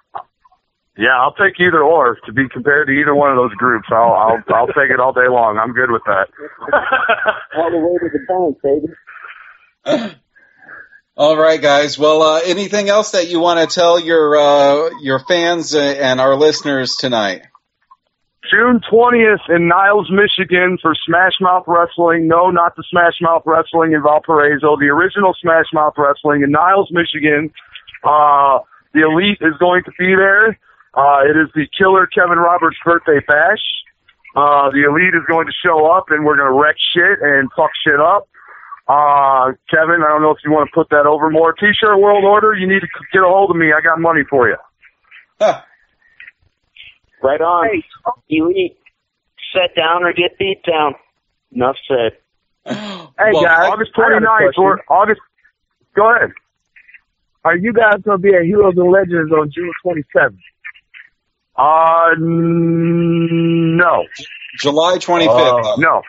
Speaker 3: Yeah, I'll take either or to be compared to either one of those groups. I'll take it all day long. I'm good with that.
Speaker 8: All the way to the bank, baby.
Speaker 4: All right, guys. Well, anything else that you want to tell your fans and our listeners tonight?
Speaker 3: June 20th in Niles, Michigan for Smash Mouth Wrestling. No, not the Smash Mouth Wrestling in Valparaiso. The original Smash Mouth Wrestling in Niles, Michigan. The Elite is going to be there. It is the Killer Kevin Roberts birthday bash. The Elite is going to show up, and we're going to wreck shit and fuck shit up. Kevin, I don't know if you want to put that over more. T-shirt World Order, you need to get a hold of me. I got money for you.
Speaker 8: Right on. Hey, Elite, set down or get beat down. Enough said.
Speaker 5: Hey, guys.
Speaker 3: August 29th or August. Go ahead.
Speaker 5: Are you guys going to be at Heroes and Legends on June 27th?
Speaker 3: No.
Speaker 4: July 25th.
Speaker 3: No.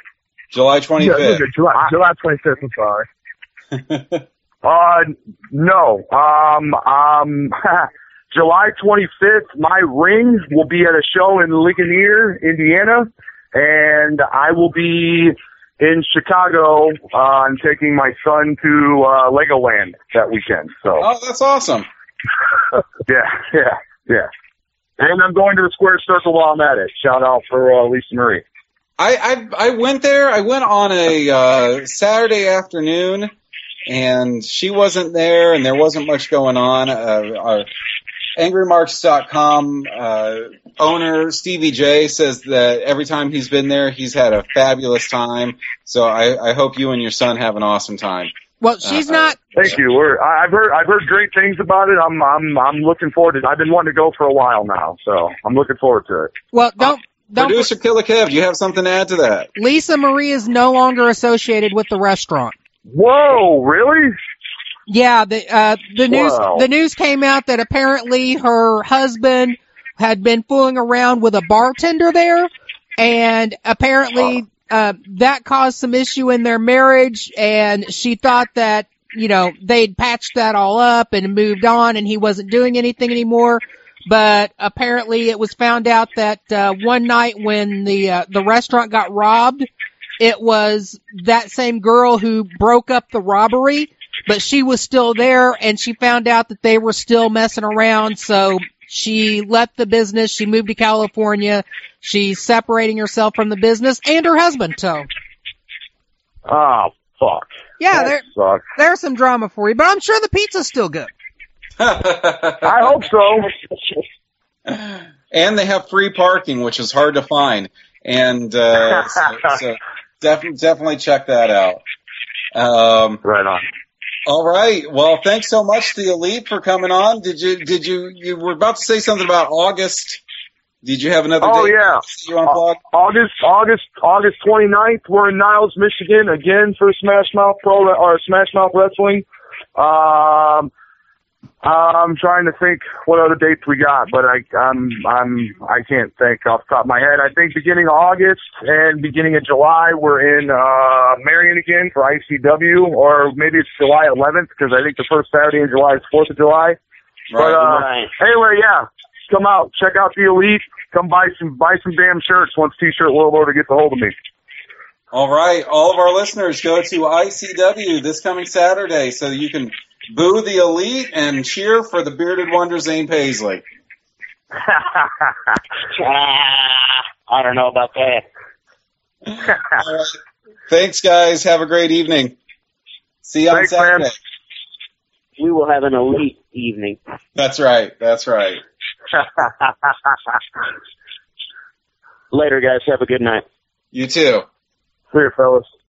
Speaker 4: July 25th.
Speaker 5: Yeah, July 25th, I'm sorry.
Speaker 3: No. July 25th, my ring will be at a show in Ligonier, Indiana, and I will be in Chicago. I'm taking my son to Legoland that weekend. So.
Speaker 4: Oh, that's awesome.
Speaker 3: Yeah. And I'm going to the Square Circle while I'm at it. Shout out for Lisa Marie.
Speaker 4: I went there. I went on a Saturday afternoon, and she wasn't there, and there wasn't much going on. Our AngryMarks.com owner, Stevie J, says that every time he's been there, he's had a fabulous time. So I hope you and your son have an awesome time.
Speaker 6: Well, she's not.
Speaker 3: Thank you. I've heard great things about it. I'm looking forward to it. I've been wanting to go for a while now, so I'm looking forward to it.
Speaker 6: Well, don't.
Speaker 4: Producer Killer Kev, do you have something to add to that?
Speaker 6: Lisa Marie is no longer associated with the restaurant.
Speaker 3: Whoa, really?
Speaker 6: Yeah, the news came out that apparently her husband had been fooling around with a bartender there, and apparently that caused some issue in their marriage, and she thought that, they'd patched that all up and moved on and he wasn't doing anything anymore. But apparently it was found out that one night when the restaurant got robbed, it was that same girl who broke up the robbery, but she was still there, and she found out that they were still messing around, so she left the business. She moved to California. She's separating herself from the business and her husband, so.
Speaker 3: Oh, fuck.
Speaker 6: Yeah, there's some drama for you, but I'm sure the pizza's still good.
Speaker 3: I hope so.
Speaker 4: And they have free parking, which is hard to find. And so definitely check that out.
Speaker 3: Right on.
Speaker 4: All right. Well, thanks so much, the Elite, for coming on. Did you were about to say something about August? Did you have another date?
Speaker 3: Yeah.
Speaker 4: You unplug?
Speaker 3: August 29th, we're in Niles, Michigan, again for Smash Mouth Wrestling. I'm trying to think what other dates we got, but I can't think off the top of my head. I think beginning of August and beginning of July we're in Marion again for ICW, or maybe it's July 11th because I think the first Saturday in July is 4th of July.
Speaker 4: Right.
Speaker 3: But anyway, yeah, come out, check out the Elite, come buy some damn shirts once T-Shirt World Order gets a hold of me.
Speaker 4: All right, all of our listeners, go to ICW this coming Saturday so you can boo the Elite and cheer for the Bearded Wonder Zane Paisley.
Speaker 8: I don't know about that.
Speaker 4: All right. Thanks, guys. Have a great evening. See you on Saturday.
Speaker 3: Man.
Speaker 8: We will have an elite evening.
Speaker 4: That's right.
Speaker 8: Later, guys. Have a good night.
Speaker 4: You too.
Speaker 3: See you, fellas.